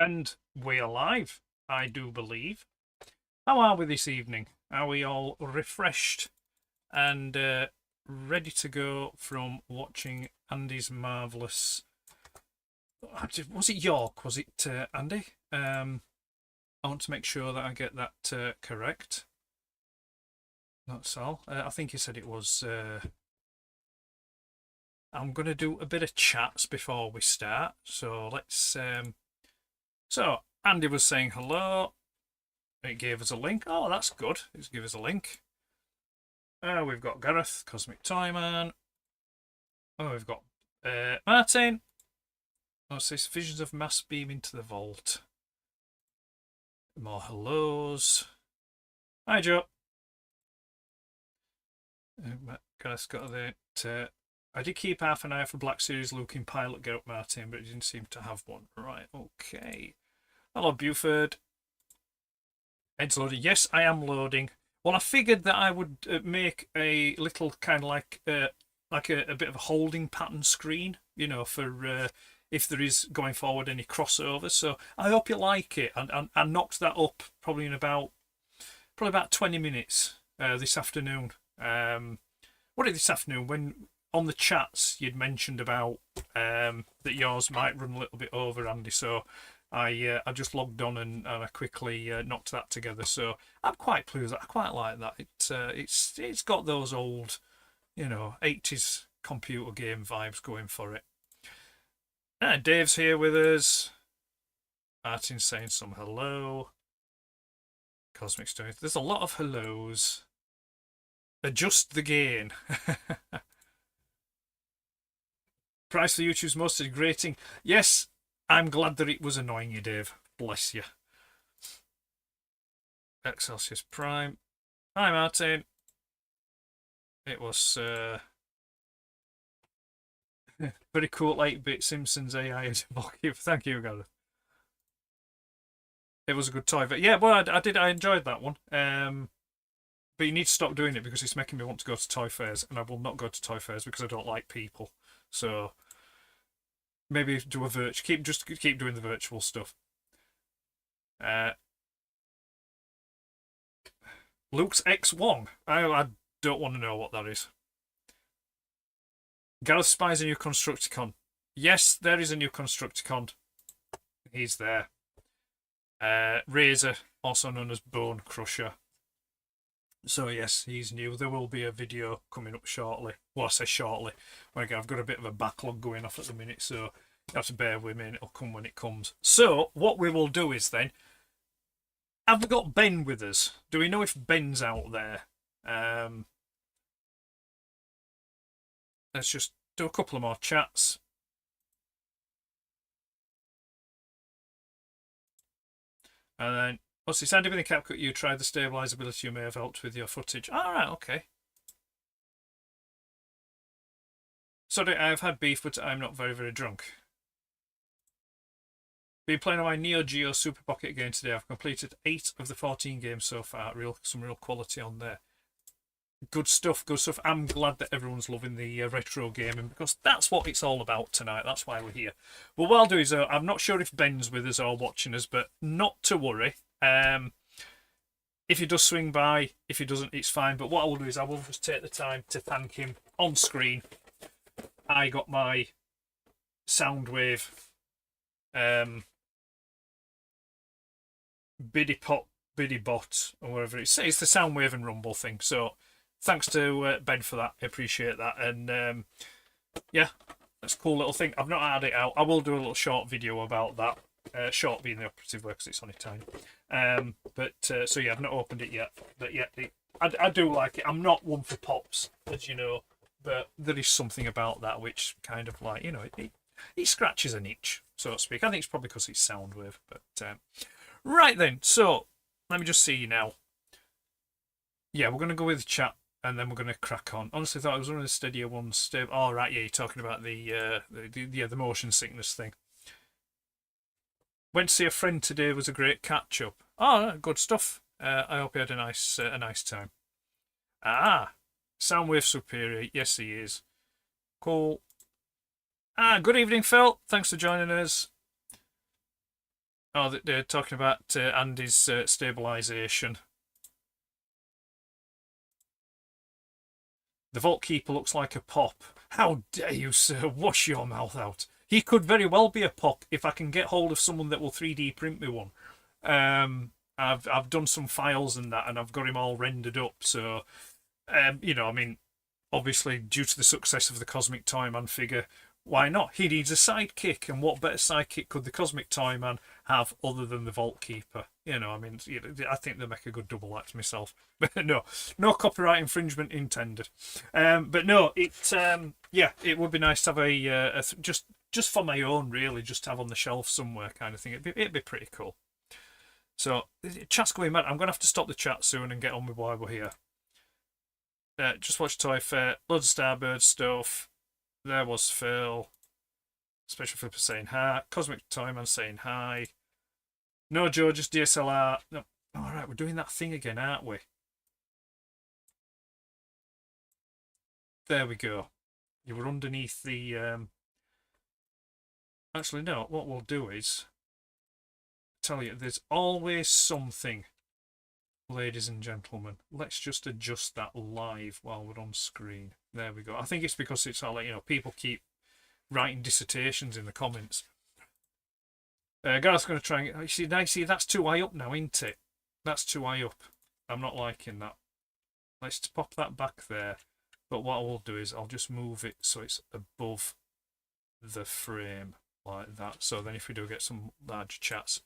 And we're live, I do believe. How are we this evening? Are we all refreshed and ready to go from watching Andy's marvellous... Was it York? Was it Andy? I want to make sure that I get that correct. That's all. I think he said it was... I'm going to do a bit of chats before we start. So let's... So Andy was saying hello. It gave us a link. Oh, that's good. It's give us a link. We've got Gareth, Cosmic Toyman. Oh, we've got Martin. What's this? Visions of Mass Beam into the Vault. More hellos. Hi, Joe. Gareth's got that. I did keep half an eye for Black Series looking pilot get up, Martin, but it didn't seem to have one. Right, okay. Hello, Buford. Ed's loading. Yes, I am loading. Well, I figured that I would make a little kind of like a bit of a holding pattern screen, you know, for if there is going forward any crossover. So I hope you like it. And I knocked that up probably in about 20 minutes this afternoon. What is this afternoon? When on the chats you'd mentioned about that yours might run a little bit over, Andy. So I just logged on and I quickly knocked that together. So I'm quite pleased. I quite like that. It's got those old, you know, 80s computer game vibes going for it. Dave's here with us. Martin's saying some hello. Cosmic's doing. There's a lot of hellos. Adjust the gain. Price for YouTube's most degrading. Yes. I'm glad that it was annoying you, Dave. Bless you. Excelsius Prime. Hi, Martin. It was very cool 8-bit Simpsons AI as a mock. Thank you, Gareth. It was a good toy. But yeah, well, I enjoyed that one. But you need to stop doing it because it's making me want to go to toy fairs, and I will not go to toy fairs because I don't like people. So maybe do a virtual. Keep doing the virtual stuff. Luke's X1. I don't want to know what that is. Gareth spies a new Constructicon. Yes, there is a new Constructicon. He's there. Razor, also known as Bone Crusher. So yes, he's new. There will be a video coming up shortly. Well, I say shortly. Well, again, I've got a bit of a backlog going off at the minute, so you have to bear with me and it'll come when it comes. So what we will do is then, have we got Ben with us? Do we know if Ben's out there? Let's just do a couple of more chats. And then, what's this? Andy, with the CapCut, you tried the stabilizability you may have helped with your footage. Alright, okay. Sorry, I've had beef, but I'm not very, very drunk. Been playing on my Neo Geo Super Pocket game today. I've completed 8 of the 14 games so far. Some real quality on there. Good stuff, good stuff. I'm glad that everyone's loving the retro gaming because that's what it's all about tonight. That's why we're here. But what I'll do is, I'm not sure if Ben's with us or watching us, but not to worry. If he does swing by, if he doesn't, it's fine. But what I will do is I will just take the time to thank him on screen. I got my Soundwave Biddy Bot or whatever it's the Soundwave and Rumble thing. So thanks to Ben for that. I appreciate that. And yeah, that's a cool little thing. I've not had it out. I will do a little short video about that. Short being the operative word because it's only tiny. So yeah, I've not opened it yet. But yeah, I do like it. I'm not one for pops, as you know, but there is something about that which kind of like, you know, it scratches an itch, so to speak. I think it's probably because it's Soundwave. But right then, so let me just see now. Yeah, we're going to go with the chat and then we're going to crack on. Honestly, I thought it was one of the steadier ones. Oh, right, yeah, you're talking about the motion sickness thing. Went to see a friend today. Was a great catch up. Oh, good stuff. I hope you had a nice time. Soundwave superior. Yes, he is. Cool. Good evening, Phil. Thanks for joining us. Oh, they're talking about Andy's stabilisation. The Vault Keeper looks like a pop. How dare you, sir? Wash your mouth out. He could very well be a pop if I can get hold of someone that will 3D print me one. I've done some files and that, and I've got him all rendered up. So, you know, I mean, obviously, due to the success of the Cosmic Toyman figure, why not? He needs a sidekick, and what better sidekick could the Cosmic Toyman have other than the Vault Keeper? You know, I mean, I think they make a good double act myself. But no copyright infringement intended. But no, yeah, it would be nice to have just for my own, really, just to have on the shelf somewhere, kind of thing. It'd be pretty cool. So, chat's going mad. I'm going to have to stop the chat soon and get on with why we're here. Just watch Toy Fair, loads of Starbird stuff. There was Phil. Special Flipper saying hi. Cosmic Toyman saying hi. No, Joe, just DSLR. No. Alright, we're doing that thing again, aren't we? There we go. You were underneath the... Actually, no, what we'll do is... tell you, there's always something, ladies and gentlemen. Let's just adjust that live while we're on screen. There we go. I think it's because it's all, you know, people keep writing dissertations in the comments. Gareth's going to try and... see, that's too high up now, isn't it? That's too high up. I'm not liking that. Let's pop that back there. But what I will do is I'll just move it so it's above the frame like that. So then if we do get some large chats,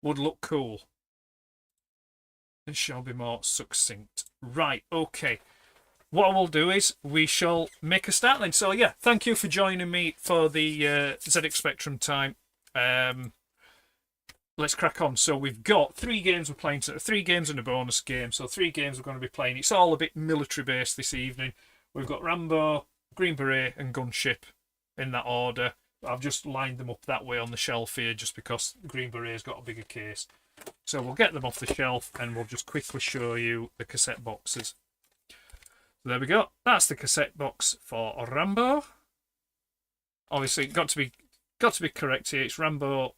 would look cool. It shall be more succinct. Right, okay. What I will do is we shall make a start then. So yeah, thank you for joining me for the ZX Spectrum time. Let's crack on. So we've got 3 games we're playing, 3 games and a bonus game. So 3 games we're going to be playing. It's all a bit military based this evening. We've got Rambo, Green Beret and Gunship in that order. I've just lined them up that way on the shelf here just because Green Beret's got a bigger case. So we'll get them off the shelf and we'll just quickly show you the cassette boxes. So there we go. That's the cassette box for Rambo. Obviously, got to be correct here. It's Rambo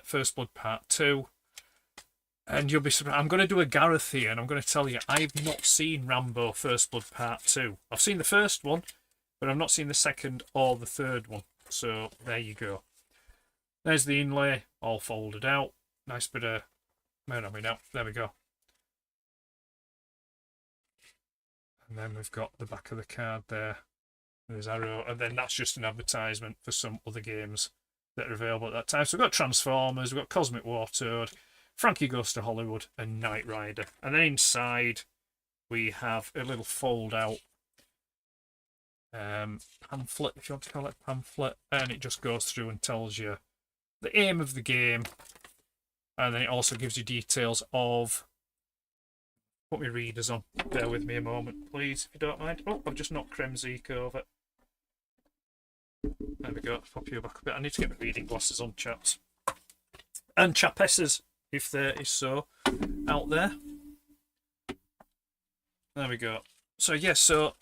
First Blood Part 2. And you'll be surprised. I'm going to do a Gareth here and I'm going to tell you, I've not seen Rambo First Blood Part 2. I've seen the first one, but I've not seen the second or the third one. So there you go. There's the inlay, all folded out. Nice bit of... where are we now? There we go. And then we've got the back of the card there. There's Arrow. And then that's just an advertisement for some other games that are available at that time. So we've got Transformers, we've got Cosmic War Toad, Frankie Goes to Hollywood, and Knight Rider. And then inside we have a little fold-out pamphlet, if you want to call it pamphlet, and it just goes through and tells you the aim of the game, and then it also gives you details of... put my readers on, bear with me a moment please if you don't mind. Oh, I've just knocked Kremzik over. There we go, pop you back a bit. I need to get my reading glasses on, chaps and chapesses if there is so out there. There we go. So yes, so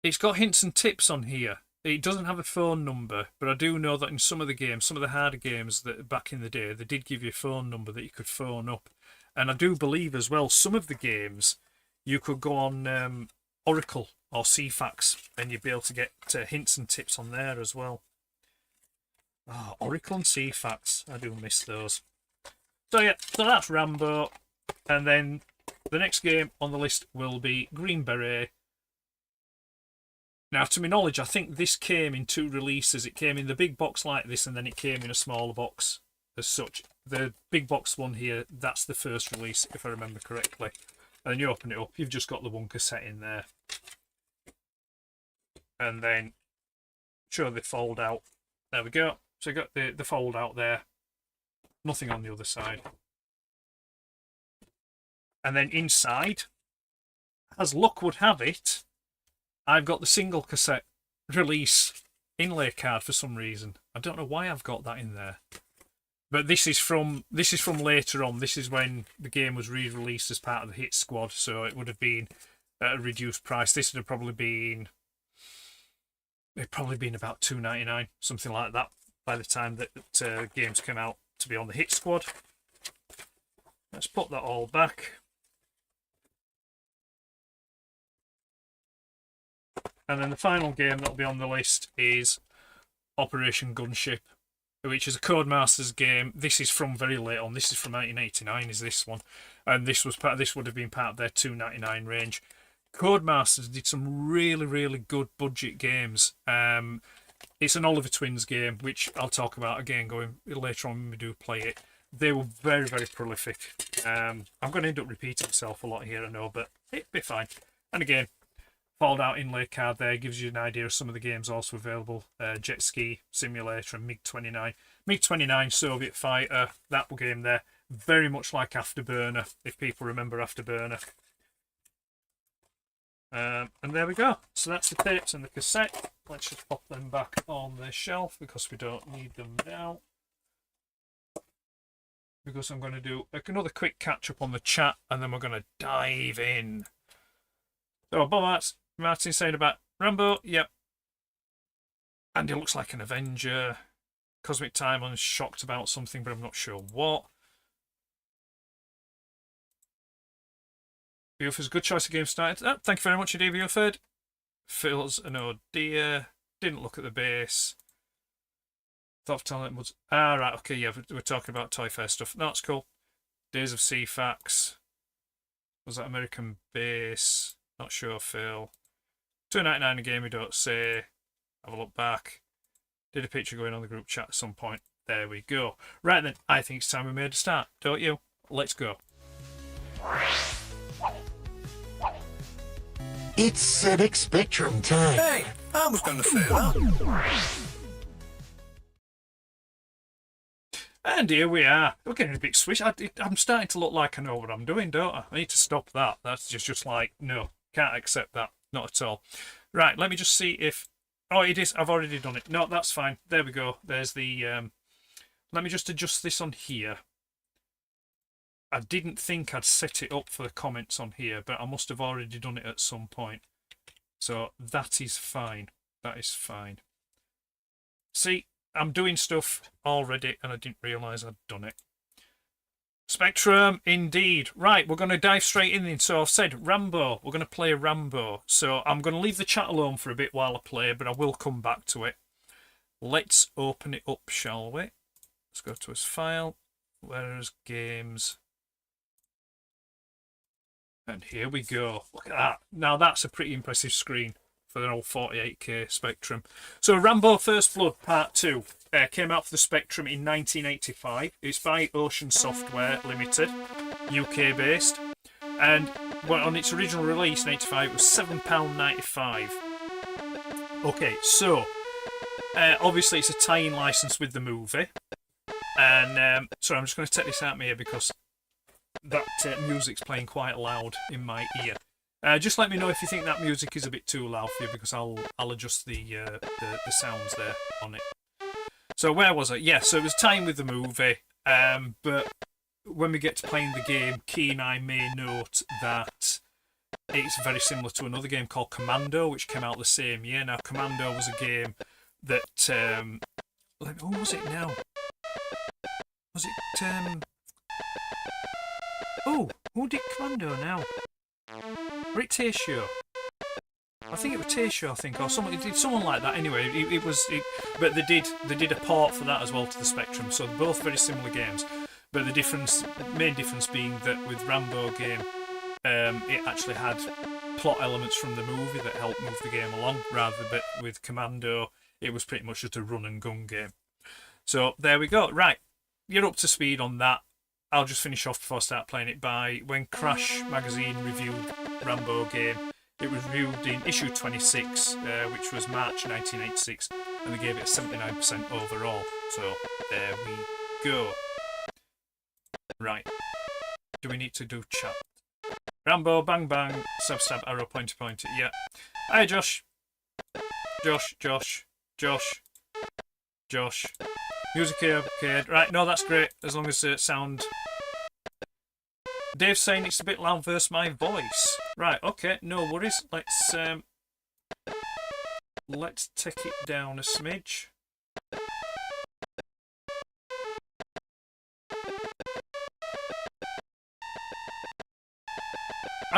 it's got hints and tips on here. It doesn't have a phone number, but I do know that in some of the games, some of the harder games that back in the day, they did give you a phone number that you could phone up. And I do believe as well, some of the games, you could go on Oracle or CFAX and you'd be able to get hints and tips on there as well. Oh, Oracle and CFAX, I do miss those. So yeah, so that's Rambo. And then the next game on the list will be Green Beret. Now, to my knowledge, I think this came in 2 releases. It came in the big box like this, and then it came in a smaller box as such. The big box one here, that's the first release, if I remember correctly. And then you open it up, you've just got the 1 cassette in there. And then show the fold out. There we go. So you got the fold out there. Nothing on the other side. And then inside, as luck would have it, I've got the single cassette release inlay card for some reason. I don't know why I've got that in there. But this is from later on. This is when the game was re-released as part of the Hit Squad, so it would have been at a reduced price. This would have probably been about $2.99, something like that. by the time that games came out to be on the hit squad. Let's put that all back. And then the final game that'll be on the list is Operation Gunship, which is a Code Masters game. This is from very late on. This is from 1989. Is this one? And this would have been part of their $2.99 range. Code Masters did some really good budget games. It's an Oliver Twins game, which I'll talk about again going later on when we do play it. They were very prolific. I'm going to end up repeating myself a lot here, I know, but it'll be fine. And again, fold out inlay card there gives you an idea of some of the games also available. Jet Ski Simulator and MiG-29. MiG-29 Soviet Fighter, that game there, very much like Afterburner, if people remember Afterburner. And there we go. So that's the tapes and the cassette. Let's just pop them back on the shelf because we don't need them now. Because I'm going to do another quick catch up on the chat and then we're going to dive in. So Bob Martin saying about Rambo, yep. Andy looks like an Avenger. Cosmic Time's shocked about something, but I'm not sure what. Buford's good choice of game started. Oh, thank you very much indeed, Buford. Phil's an oh dear. Didn't look at the base. Thought of talent was right, okay, yeah, we're talking about Toy Fair stuff. No, that's cool. Days of CFAX. Was that American base? Not sure, Phil. $2.99 a game, we don't say. Have a look back. Did a picture going on the group chat at some point. There we go. Right then, I think it's time we made a start, don't you? Let's go. It's Civic Spectrum time. Hey, I was going to say that. And here we are. We're getting a bit swish. I'm starting to look like I know what I'm doing, don't I? I need to stop that. That's just like, no, can't accept that. Not at all. Right, let me just see if... Oh, it is. I've already done it. No, that's fine. There we go. There's the... Let me just adjust this on here. I didn't think I'd set it up for the comments on here, but I must have already done it at some point. So that is fine. That is fine. See, I'm doing stuff already and I didn't realise I'd done it. Spectrum, indeed. Right, we're going to dive straight in. So I've said Rambo. We're going to play Rambo. So I'm going to leave the chat alone for a bit while I play, but I will come back to it. Let's open it up, shall we? Let's go to his file. Where's games? And here we go. Look at that. Now that's a pretty impressive screen for an old 48K Spectrum. So Rambo First Blood Part 2 came out for the Spectrum in 1985. It's by Ocean Software Ltd, UK based. And well, on its original release in 85 it was £7.95. Okay, so obviously it's a tie-in license with the movie. And sorry, I'm just going to take this out of here because that music's playing quite loud in my ear. Just let me know if you think that music is a bit too loud for you because I'll adjust the sounds there on it. So where was I? Yeah, so it was tying with the movie, but when we get to playing the game, Key and I may note that it's very similar to another game called Commando, which came out the same year. Now, Commando was a game that... who was it now? Was it... Oh, who did Commando now? Or it Tayshow? I think it was Tayshow, I think, or someone. It did someone like that. Anyway, it was. But they did a port for that as well to the Spectrum. So both very similar games. But the main difference being that with Rambo game, it actually had plot elements from the movie that helped move the game along. But with Commando, it was pretty much just a run and gun game. So there we go. Right, you're up to speed on that. I'll just finish off before I start playing it by when Crash magazine reviewed Rambo game. It was reviewed in issue 26, which was March 1986, and they gave it a 79% overall. So there we go. Right. Do we need to do chat? Rambo, bang bang, stab stab, arrow, pointer pointer. Yeah. Hi Josh. Josh. Music here, okay. Right, no, that's great. As long as sound. Dave's saying it's a bit loud versus my voice. Right, okay, no worries. Let's take it down a smidge.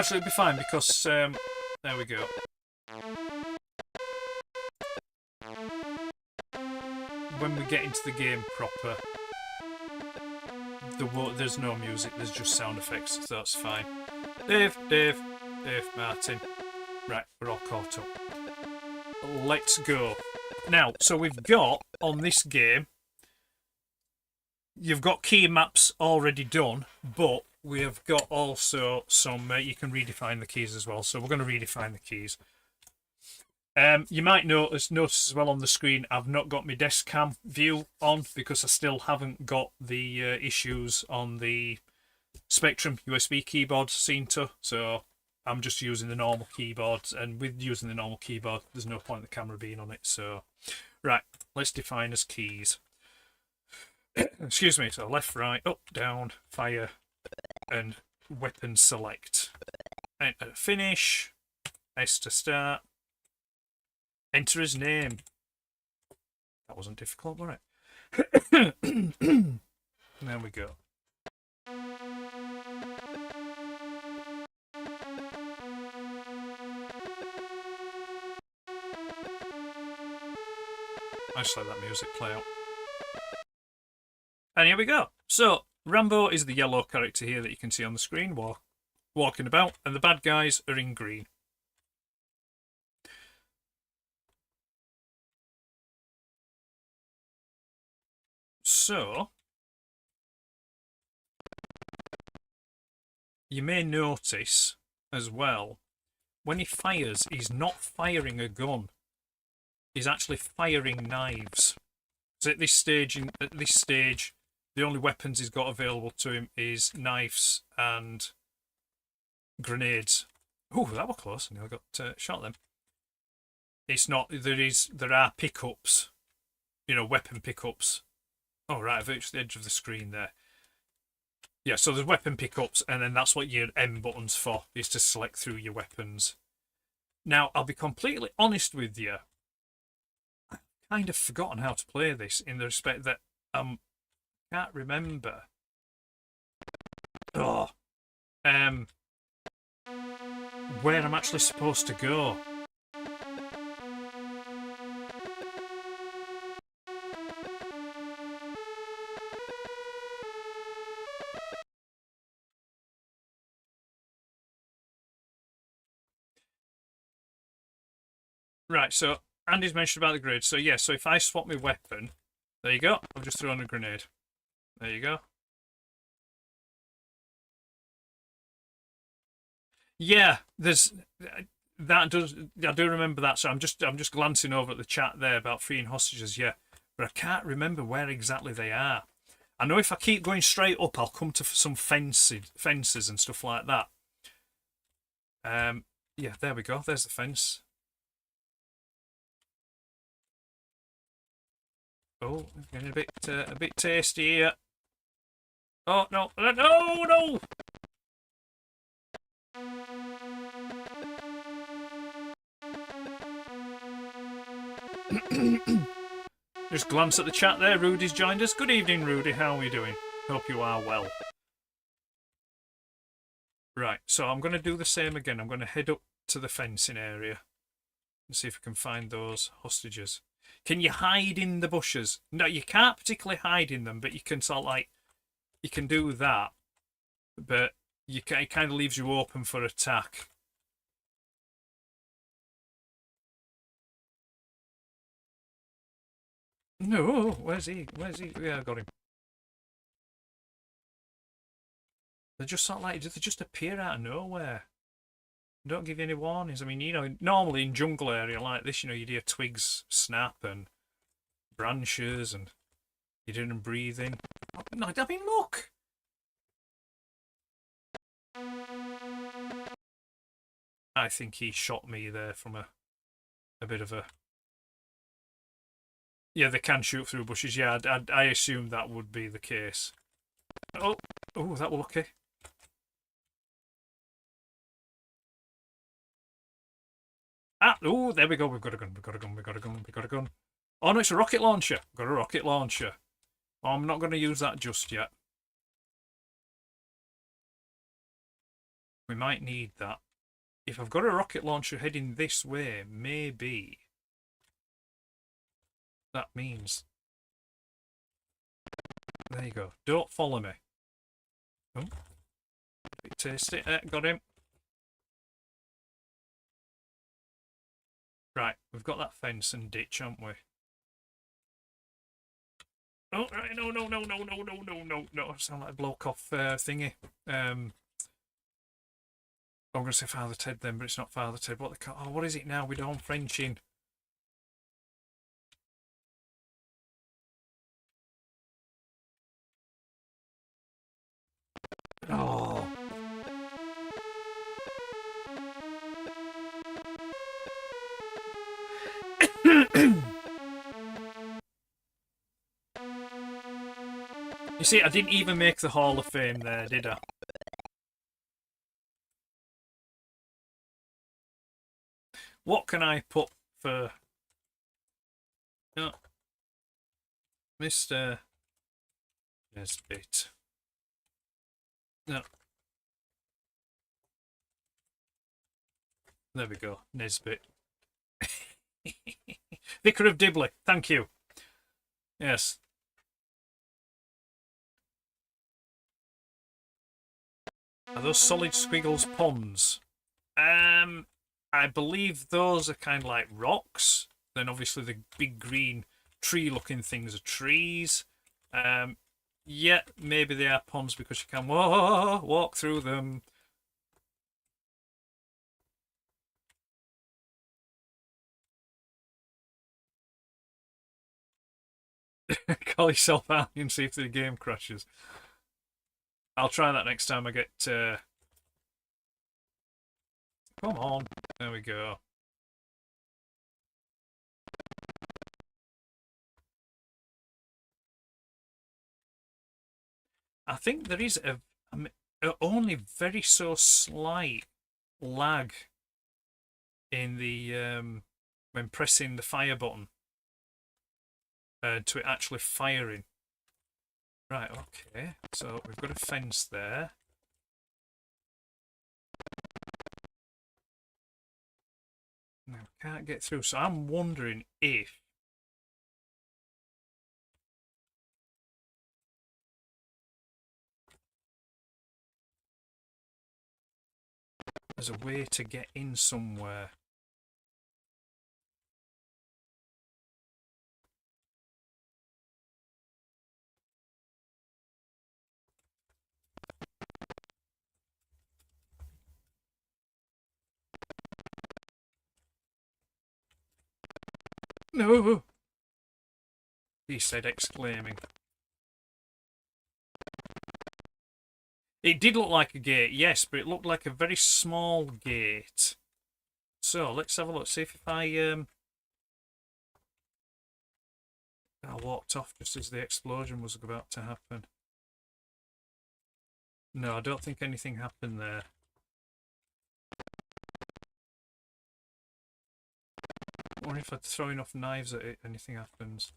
Actually, it'll be fine because there we go. When we get into the game proper, there's no music, there's just sound effects, so that's fine. Dave, Martin. Right, we're all caught up. Let's go. Now, so we've got, on this game, you've got key maps already done, but we have got also some, you can redefine the keys as well, so we're going to redefine the keys. You might notice as well on the screen, I've not got my desk cam view on because I still haven't got the issues on the Spectrum USB keyboard seen to, so I'm just using the normal keyboard, and with using the normal keyboard, there's no point in the camera being on it, so... Right, let's define as keys. Excuse me, so left, right, up, down, fire, and weapon select. Enter finish, S to start. Enter his name. That wasn't difficult, was it? There we go. I just let that music play out. And here we go. So, Rambo is the yellow character here that you can see on the screen walking about, and the bad guys are in green. So, you may notice as well, when he fires, he's not firing a gun. He's actually firing knives. So at this stage, the only weapons he's got available to him is knives and grenades. Oh, that was close. I nearly got shot then. It's not. There are pickups, you know, weapon pickups. Oh right, I've reached the edge of the screen there. Yeah, so there's weapon pickups, and then that's what your M button's for, is to select through your weapons. Now, I'll be completely honest with you. I've kind of forgotten how to play this in the respect that can't remember. Where I'm actually supposed to go. Right, so Andy's mentioned about the grid. So yeah, so if I swap my weapon, there you go. I've just thrown a grenade. There you go. Yeah, there's that does. I do remember that. So I'm just glancing over at the chat there about freeing hostages. Yeah, but I can't remember where exactly they are. I know if I keep going straight up, I'll come to some fences and stuff like that. Yeah, there we go. There's the fence. Oh, getting a bit tasty here. Oh no, no! Just glance at the chat there. Rudy's joined us. Good evening, Rudy. How are you doing? Hope you are well. Right, so I'm going to do the same again. I'm going to head up to the fencing area and see if we can find those hostages. Can you hide in the bushes? No, you can't particularly hide in them, but you can sort of like, you can do that, but it kind of leaves you open for attack. No, where's he? Yeah, I got him. They just sort of like, they just appear out of nowhere. Don't give you any warnings. I mean, you know, normally in jungle area like this, you know, you'd hear twigs snap and branches and you hear them breathing. Oh, no, I mean, look! I think he shot me there from a bit of a... Yeah, they can shoot through bushes. Yeah, I assumed that would be the case. Oh, that was lucky. Oh, there we go. We've got a gun. Oh, no, it's a rocket launcher. We've got a rocket launcher. Oh, I'm not going to use that just yet. We might need that. If I've got a rocket launcher heading this way, maybe that means... There you go. Don't follow me. Oh. Bit tasty. Got him. Right, we've got that fence and ditch, haven't we? Oh, right, no. I sound like a bloke off thingy. I'm going to say Father Ted then, but it's not Father Ted. What they call? Oh, what is it now? We don't Frenching. Oh. You see, I didn't even make the Hall of Fame there, did I? What can I put for... No. Mr. Nesbit. No. There we go. Nesbit. Vicar of Dibley. Thank you. Yes. Are those solid squiggles ponds? I believe those are kind of like rocks. Then obviously the big green tree-looking things are trees. Yeah, maybe they are ponds because you can walk through them. Call yourself out and see if the game crashes. I'll try that next time I get... Come on. There we go. I think there is a only very so slight lag in the when pressing the fire button to it actually firing. Right, okay. So we've got a fence there. Now can't get through. So I'm wondering if there's a way to get in somewhere. No! He said, exclaiming. It did look like a gate, yes, but it looked like a very small gate. So, let's have a look, see if I walked off just as the explosion was about to happen. No, I don't think anything happened there. Or if I throw enough knives at it, anything happens.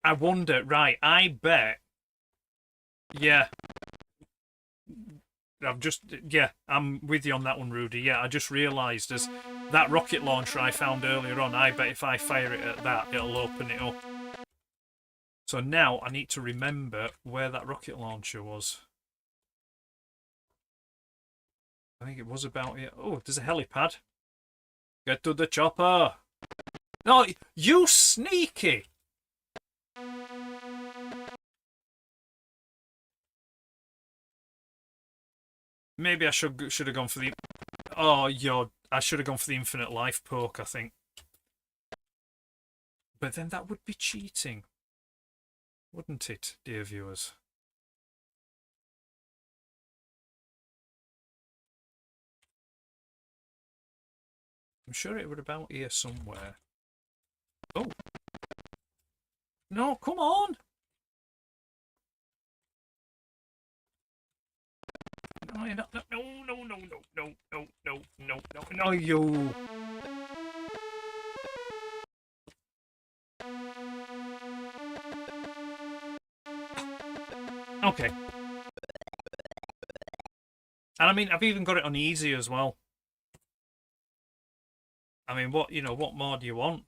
I wonder, right, I bet. Yeah. I'm with you on that one, Rudy. Yeah, I just realised as that rocket launcher I found earlier on, I bet if I fire it at that, it'll open it up. So now I need to remember where that rocket launcher was. I think it was about here. Oh, there's a helipad. Get to the chopper. No, you sneaky. Maybe I should have gone for the... Oh, I should have gone for the infinite life poke, I think. But then that would be cheating. Wouldn't it, dear viewers? I'm sure it would about here somewhere. Oh. No, come on. No, you. Okay. And I mean, I've even got it on easy as well. I mean, what more do you want?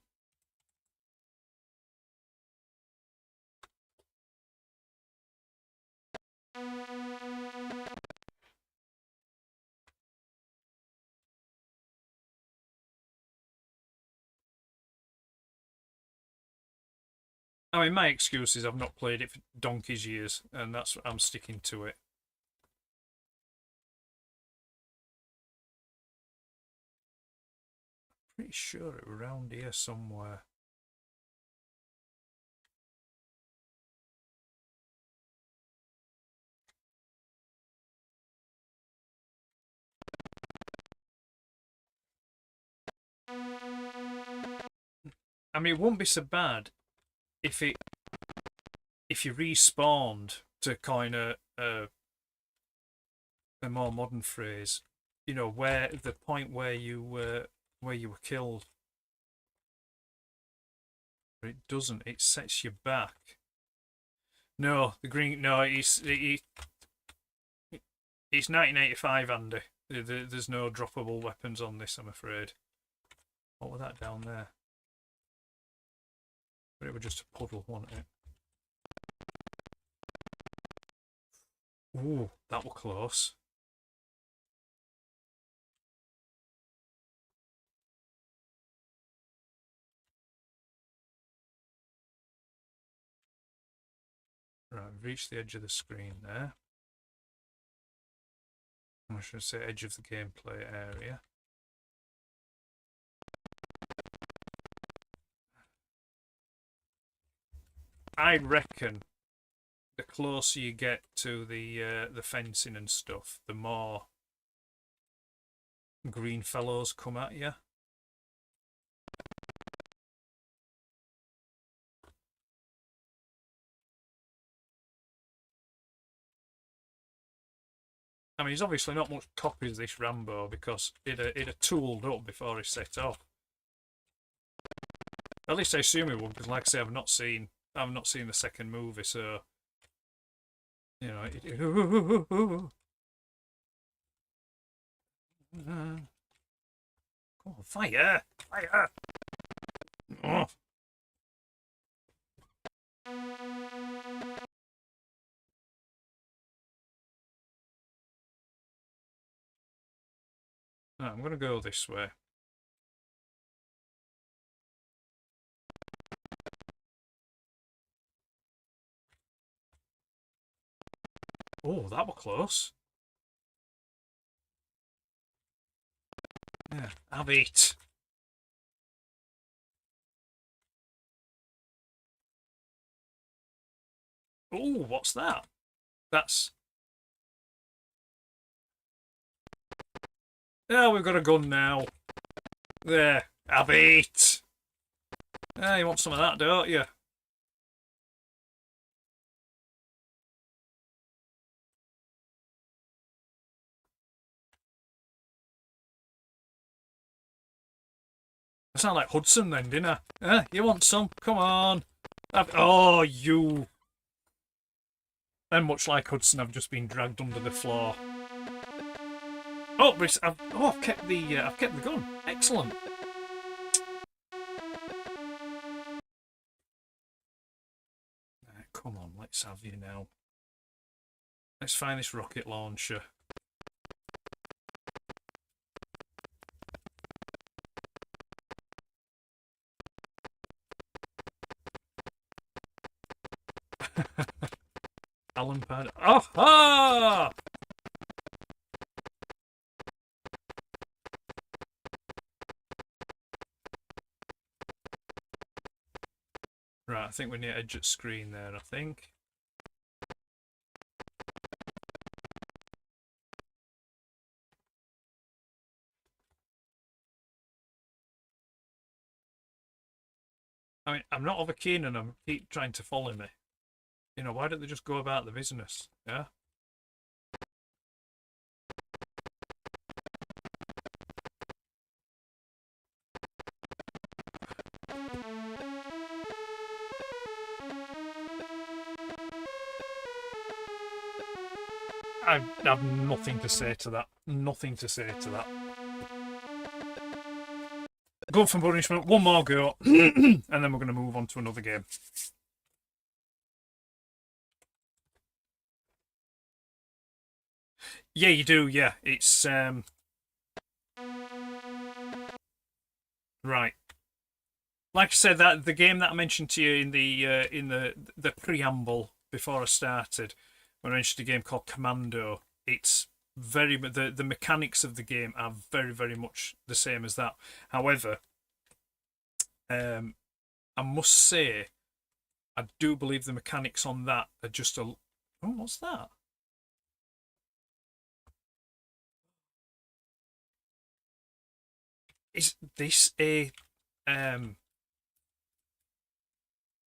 I mean, my excuse is I've not played it for donkey's years, and that's I'm sticking to it. Pretty sure it was around here somewhere. I mean, it wouldn't be so bad if you respawned, to coin a more modern phrase, you know, where the point where you were killed. But it doesn't. It sets you back. No, the green. No, it's 1985, Andy. There's no droppable weapons on this, I'm afraid. What was that down there? But it was just a puddle, wasn't it? Ooh, that was close. Right, we've reached the edge of the screen there. I should say edge of the gameplay area. I reckon the closer you get to the fencing and stuff, the more green fellows come at you. I mean, he's obviously not much copies of this Rambo because it had tooled up before he set off. At least I assume he would, because like I say, I've not seen the second movie, so you know. Come on, fire! Fire! Oh. Right, I'm going to go this way. Oh, that was close. Yeah, have it. Oh, what's that? That's... Oh, we've got a gun now. There, have it. Ah, you want some of that, don't you? I sound like Hudson then, didn't I? You want some? Come on. Oh, you. And much like Hudson, I've just been dragged under the floor. Oh, but I've kept the gun. Excellent. Right, come on, let's have you now. Let's find this rocket launcher. Alan pad. Aha! Right, I think we're near edge of screen there, I think. I mean, I'm not over keen on them keep trying to follow me. You know, why don't they just go about the business? Yeah? I have nothing to say to that. Nothing to say to that. Go for punishment. One more go. And then we're going to move on to another game. Yeah, you do. Yeah, it's right. Like I said, that the game that I mentioned to you in the preamble before I started, when I mentioned a game called Commando, it's very the mechanics of the game are very much the same as that. However, I must say, I do believe the mechanics on that are just a. Oh, what's that? Is this a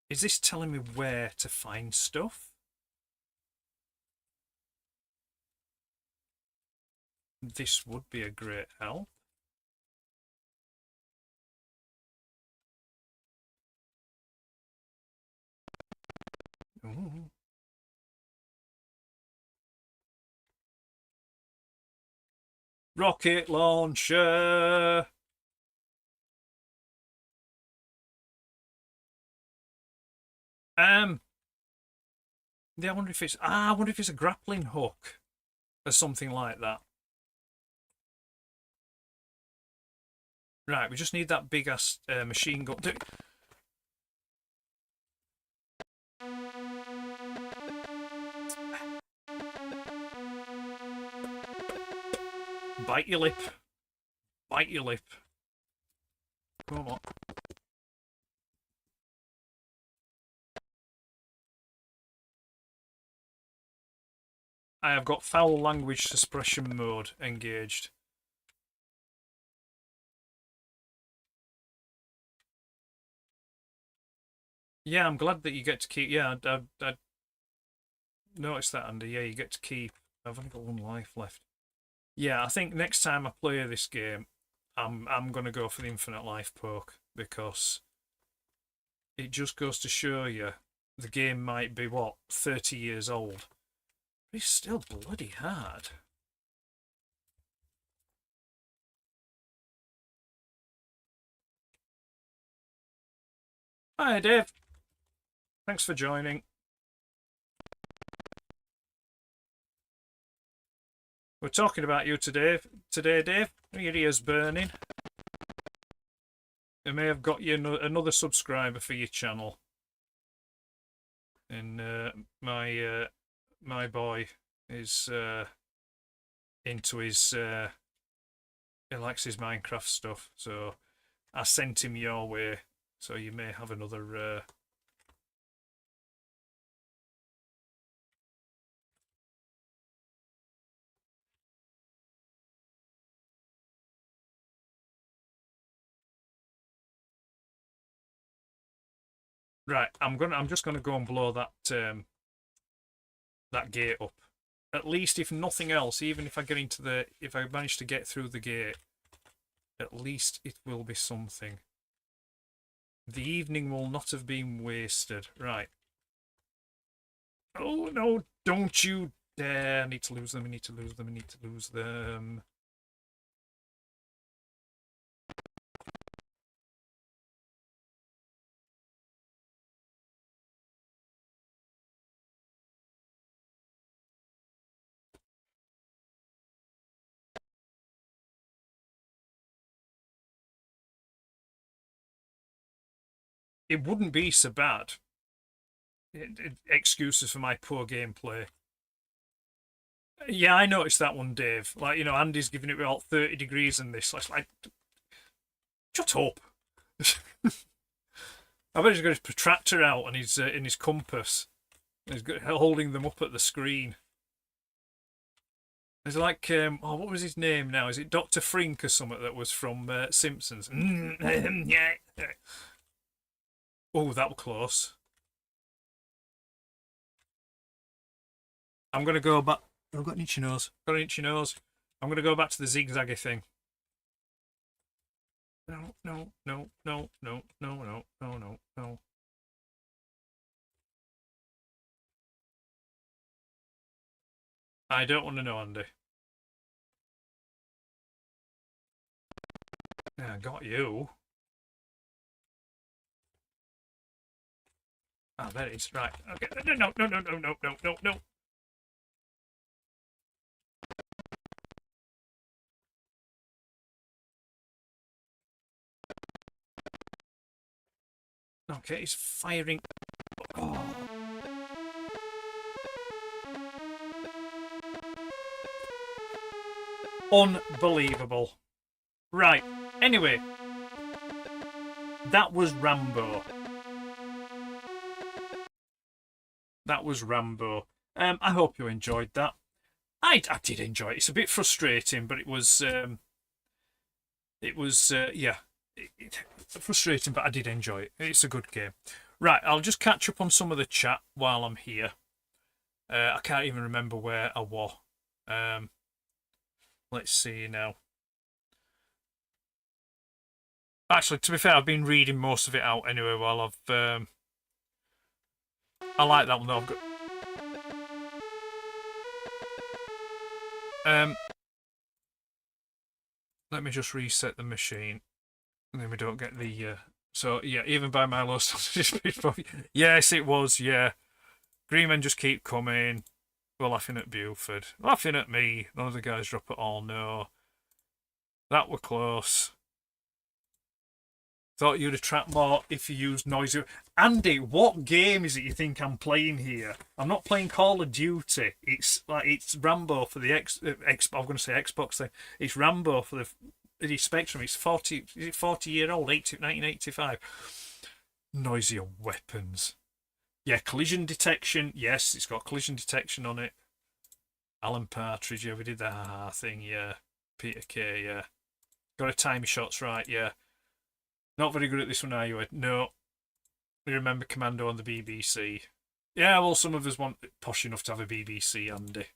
Is this telling me where to find stuff? This would be a great help. Ooh. Rocket launcher. Yeah, I wonder if it's I wonder if it's a grappling hook or something like that. Right, we just need that big ass machine gun. Bite your lip. Bite your lip. Come on. I have got foul language suppression mode engaged. Yeah, I'm glad that you get to keep. Yeah, I noticed that, Andy. Yeah, you get to keep. I've only got one life left. Yeah, I think next time I play this game, I'm gonna go for the infinite life poke because it just goes to show you the game might be what 30 years old, but it's still bloody hard. Hi, Dave. Thanks for joining. We're talking about you today, Dave. Your ears burning. I may have got you another subscriber for your channel. And my boy is into his he likes his Minecraft stuff, so I sent him your way. So you may have another. Right, I'm just gonna go and blow that that gate up. At least, if nothing else, even if I get into if I manage to get through the gate, at least it will be something. The evening will not have been wasted. Right. Oh no! Don't you dare! I need to lose them. I need to lose them. I need to lose them. It wouldn't be so bad. Excuses for my poor gameplay. Yeah, I noticed that one, Dave. Like, Andy's giving it about 30 degrees in this. Like, shut up. I bet he's got his protractor out and he's in his compass. He's holding them up at the screen. It's like, what was his name now? Is it Dr. Frink or something that was from Simpsons? Yeah. Oh, that was close. I'm going to go back. I've got an itchy nose. Got an itchy nose. I'm going to go back to the zigzaggy thing. No, no, no, no, no, no, no, no, no, no. I don't want to know, Andy. Yeah, I got you. Ah, there it is. Right. Okay. No, no, no, no, no, no, no, no. Okay, he's firing. Oh. Unbelievable. Right. Anyway, that was Rambo. That was Rambo. I hope you enjoyed that. I did enjoy it. It's a bit frustrating, but it was yeah, frustrating, but I did enjoy it. It's a good game. Right, I'll just catch up on some of the chat while I'm here. I can't even remember where I was. Let's see now. Actually, to be fair, I've been reading most of it out anyway while I've... I like that one though. I've got... Let me just reset the machine. And then we don't get the... So, yeah, even by my low standards... Yes, it was, yeah. Green men just keep coming. We're laughing at Buford. Laughing at me. None of the guys drop at all, no. That were close. Thought you'd attract more if you used noisy... Andy, what game is it you think I'm playing here? I'm not playing Call of Duty. It's Rambo for the I'm going to say Xbox thing. It's Rambo for the Spectrum. It's 40-year-old, 1985. Noisier weapons. Yeah, collision detection. Yes, it's got collision detection on it. Alan Partridge, yeah, we did the ha-ha thing, yeah. Peter Kay, yeah. Got to time your shots right, yeah. Not very good at this one, are you, Ed? No. We remember Commando on the BBC. Yeah, well, some of us want posh enough to have a BBC, Andy.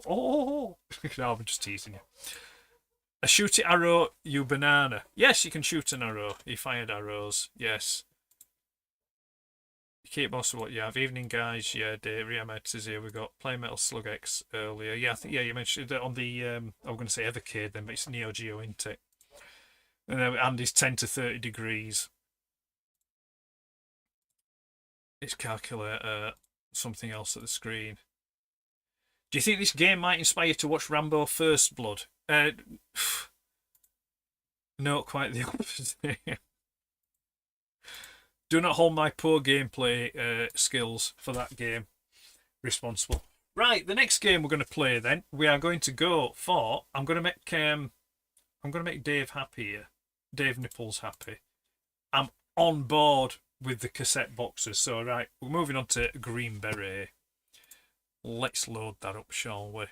Oh! No, I'm just teasing you. A shoot it arrow, you banana. Yes, you can shoot an arrow. He fired arrows. Yes. Keep most of what you have. Evening, guys. Yeah, Dave. Hermit is here. We got Play Metal Slug X earlier. Yeah, I think, yeah, you mentioned it on the, I was going to say Evercade then, but it's Neo Geo, isn't it? And then Andy's 10 to 30 degrees. It's calculator, something else at the screen. Do you think this game might inspire you to watch Rambo First Blood? No, quite the opposite. Do not hold my poor gameplay skills for that game responsible. Right, the next game we're going to play then, we are going to go for... I'm going to make Dave happy here. Dave Nipples happy. I'm on board with the cassette boxes. So, right, we're moving on to Green Beret. Let's load that up, shall we?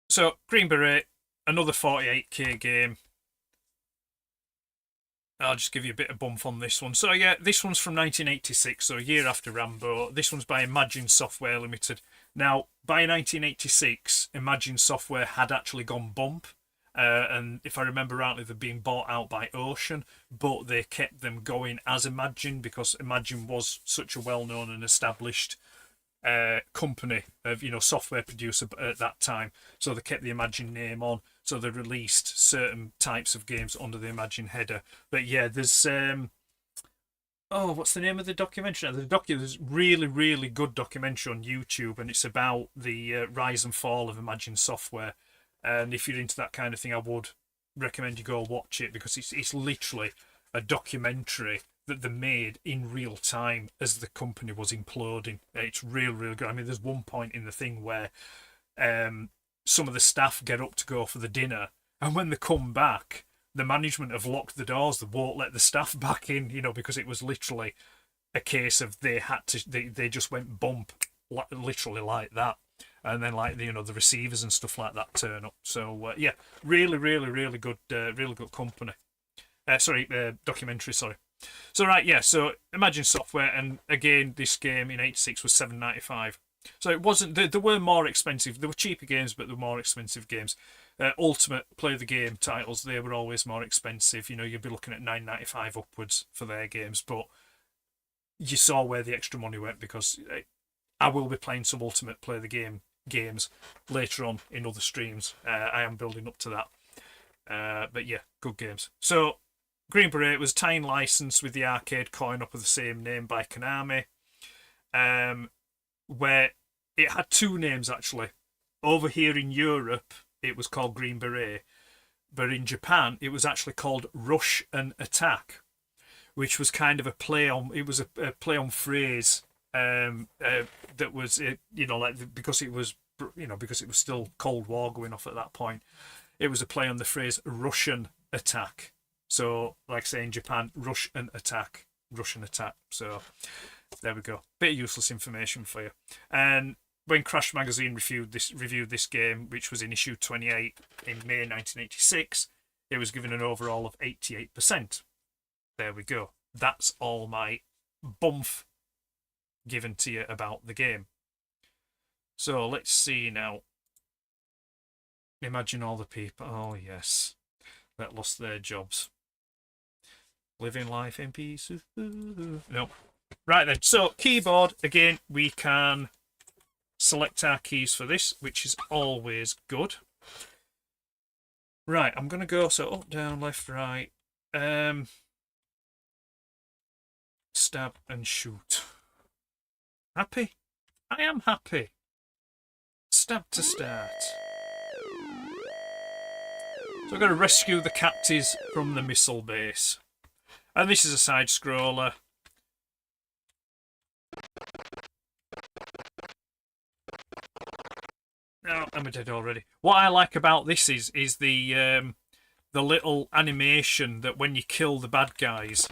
So, Green Beret, another 48k game. I'll just give you a bit of bump on this one. So, yeah, this one's from 1986, so a year after Rambo. This one's by Imagine Software Ltd. Now, by 1986, Imagine Software had actually gone bump. And if I remember rightly, they've been bought out by Ocean, but they kept them going as Imagine because Imagine was such a well-known and established company of, you know, software producer at that time. So they kept the Imagine name on. So they released certain types of games under the Imagine header. But yeah, there's oh, what's the name of the documentary? There's really, really good documentary on YouTube, and it's about the rise and fall of Imagine Software. And if you're into that kind of thing, I would recommend you go watch it because it's literally a documentary that they made in real time as the company was imploding. It's really, really good. I mean, there's one point in the thing where some of the staff get up to go for the dinner, and when they come back, the management have locked the doors. They won't let the staff back in, you know, because it was literally a case of they just went bump, literally like that. And then, like, you know, the receivers and stuff like that turn up. So yeah, really, really, really good company. Documentary. Sorry. So right, yeah. So Imagine Software, and again, this game in '86 was $7.95. So it wasn't. There were more expensive. There were cheaper games, but there were more expensive games. Ultimate Play the Game titles, they were always more expensive. You know, you'd be looking at $9.95 upwards for their games, but you saw where the extra money went, because I will be playing some Ultimate Play the Game games later on in other streams. I am building up to that. But yeah, good games. So Green Beret was a tie-in license with the arcade coin-op of the same name by Konami, where it had two names actually. Over here in Europe, it was called Green Beret, but in Japan, it was actually called Rush and Attack, which was kind of a play on. It was a play on phrase that was, like, because it was, because it was still Cold War going off at that point. It was a play on the phrase Russian attack. So, like I say in Japan, Rush and Attack, Russian attack. So there we go. Bit of useless information for you. And when Crash Magazine reviewed this game, which was in issue 28 in May 1986, it was given an overall of 88%. There we go. That's all my bumf given to you about the game. So let's see now. Imagine all the people, oh yes, that lost their jobs. Living life in peace. No. Right then, so keyboard, again, we can select our keys for this, which is always good. Right, I'm going to go, so up, down, left, right. Stab and shoot. Happy? I am happy. Stab to start. So I've got to rescue the captives from the missile base. And this is a side scroller. No, I'm dead already. What I like about this is the little animation that when you kill the bad guys,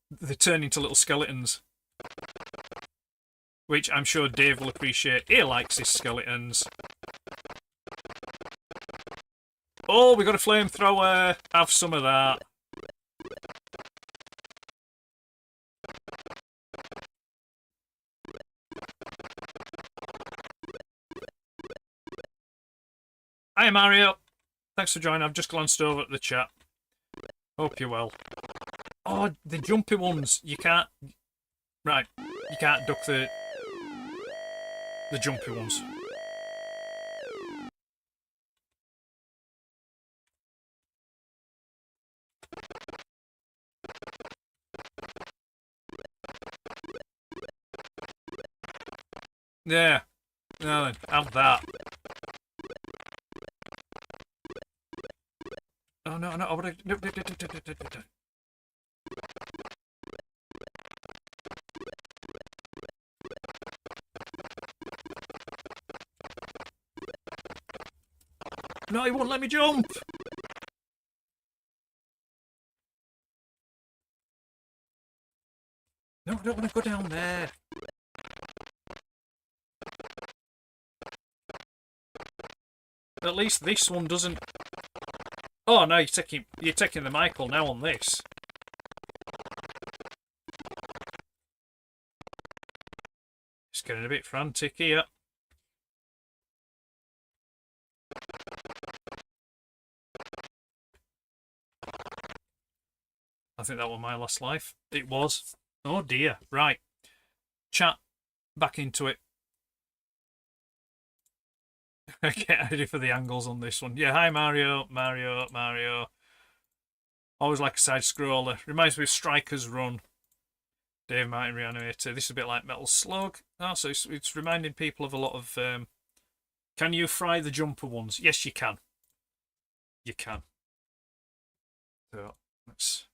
they turn into little skeletons. Which I'm sure Dave will appreciate. He likes his skeletons. Oh, we got a flamethrower. Have some of that. Hi Mario. Thanks for joining. I've just glanced over at the chat. Hope you're well. Oh, the jumpy ones. You can't... Right. You can't duck the jumpy ones. Yeah. No, have that. Oh no, no, I would have. No. No, he won't let me jump. No, I don't want to go down there. At least this one doesn't. Oh no, you're taking the Michael now on this. It's getting a bit frantic here. I think that was my last life. It was. Oh dear. Right. Chat. Back into it. Get ready for the angles on this one. Yeah, hi Mario. Mario. Always like a side scroller. Reminds me of Striker's Run. Dave Martin Reanimator. This is a bit like Metal Slug. Oh, so it's reminding people of a lot of... Can you fry the jumper ones? Yes, you can. You can. So, let's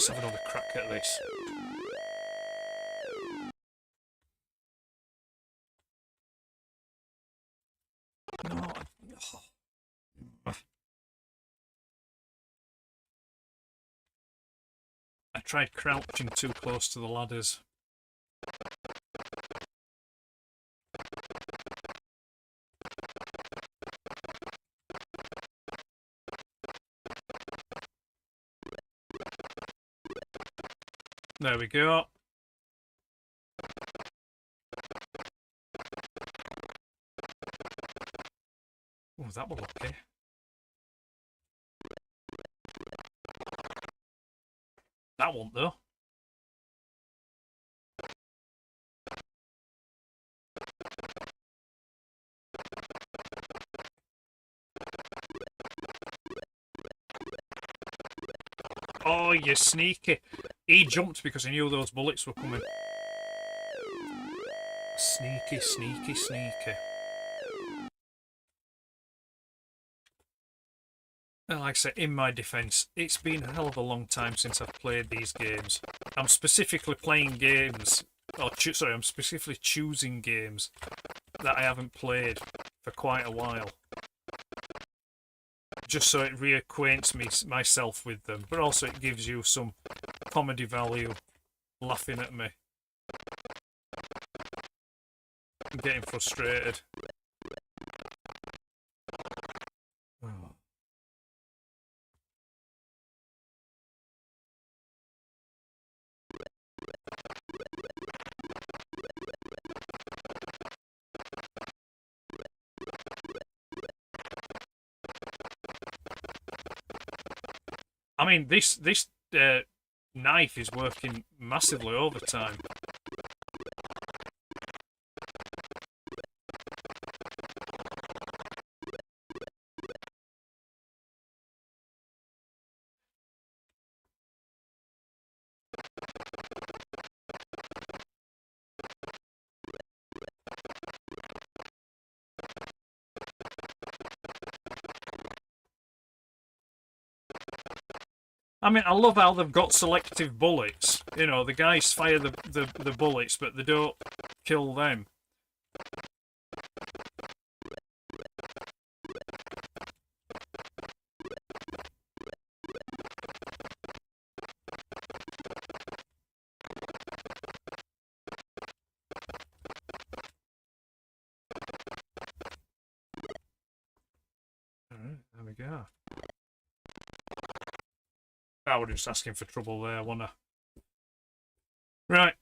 have another crack at this. No. I tried crouching too close to the ladders. There we go. Oh, that was lucky. That one though. Oh, you sneaky. He jumped because he knew those bullets were coming. Sneaky, sneaky, sneaky. And like I said, in my defence, it's been a hell of a long time since I've played these games. I'm specifically playing games, or sorry, I'm specifically choosing games that I haven't played for quite a while. Just so it reacquaints myself with them, but also it gives you some comedy value, laughing at me, and getting frustrated. Oh. I mean, this knife is working massively overtime. I mean, I love how they've got selective bullets. You know, the guys fire the bullets, but they don't kill them. Alright, there we go. I was just asking for trouble there, wasn't I? Right.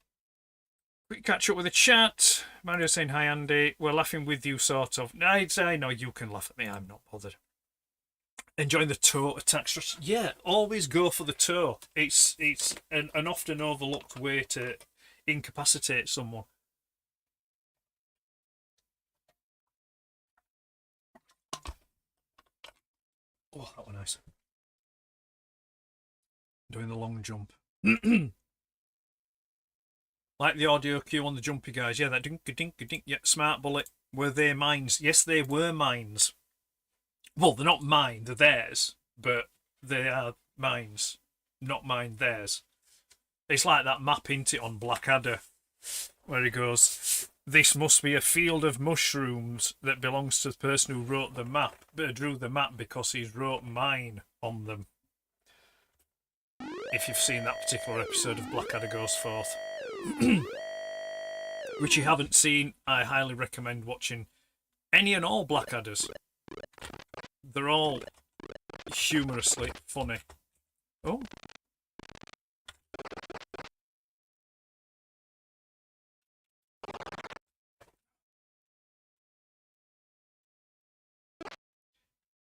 Quick catch up with the chat. Mario saying hi, Andy. We're laughing with you, sort of. I know you can laugh at me. I'm not bothered. Enjoying the toe attacks. Yeah, always go for the toe. It's an often overlooked way to incapacitate someone. Oh, that was nice. Doing the long jump. Like the audio cue on the jumpy guys. Yeah, that dink. Yeah, smart bullet. Were they mines? Yes, they were mines. Well, they're not mine, they're theirs. But they are mines. Not mine, theirs. It's like that map, isn't it, on Blackadder, where he goes, this must be a field of mushrooms that belongs to the person who wrote the map, drew the map because he's wrote mine on them. If you've seen that particular episode of Blackadder Goes Forth. Which you haven't seen, I highly recommend watching any and all Blackadders. They're all humorously funny. Oh.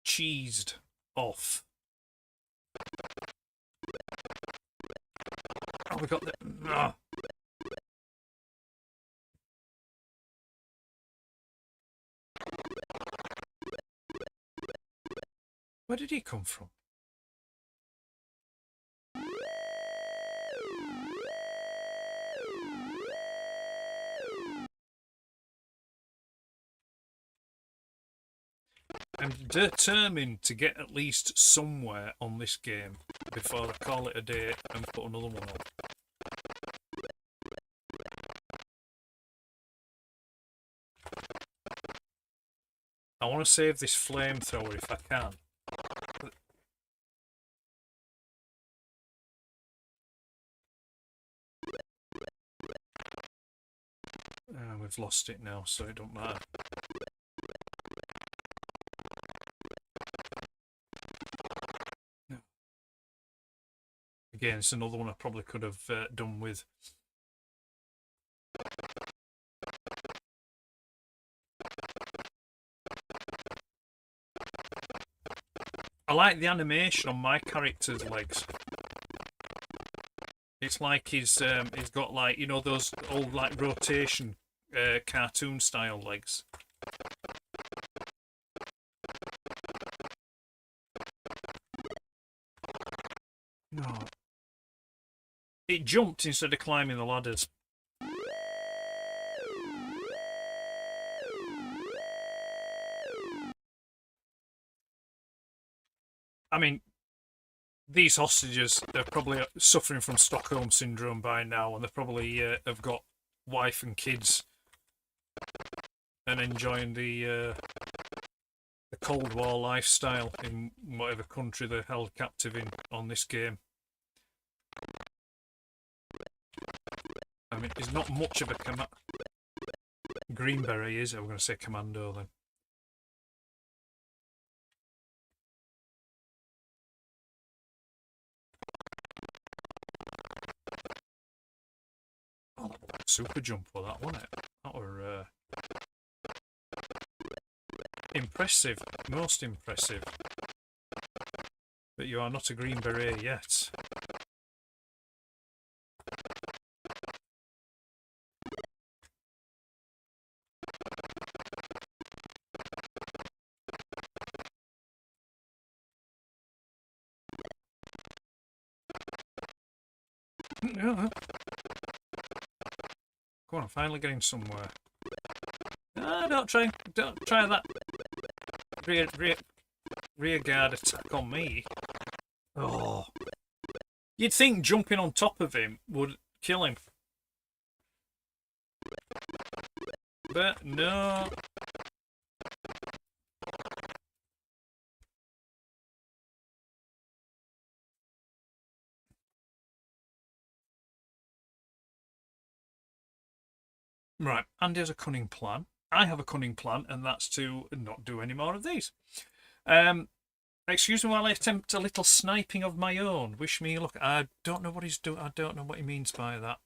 Cheesed off. Oh, we got the... Ah. Where did he come from? I'm determined to get at least somewhere on this game before I call it a day and put another one on. I want to save this flamethrower if I can. We've lost it now, so it don't matter. Again, it's another one I probably could have done with. I like the animation on my character's legs. It's like he's got like, you know, those old like rotation cartoon style legs. No. It jumped instead of climbing the ladders. I mean, these hostages are probably suffering from Stockholm syndrome by now, and they probably have got wife and kids and enjoying the Cold War lifestyle in whatever country they're held captive in on this game. I mean, he's not much of a Green Beret, is it? We're going to say commando then. Oh, that was a super jump for that, wasn't it? That were impressive, most impressive. But you are not a Green Beret yet. Yeah. Go on, I'm finally getting somewhere. Ah, don't try that rear guard attack on me. Oh, you'd think jumping on top of him would kill him, but no. Right, Andy has a cunning plan. I have a cunning plan, and that's to not do any more of these. Excuse me while I attempt a little sniping of my own. Wish me luck. I don't know what he's doing. I don't know what he means by that.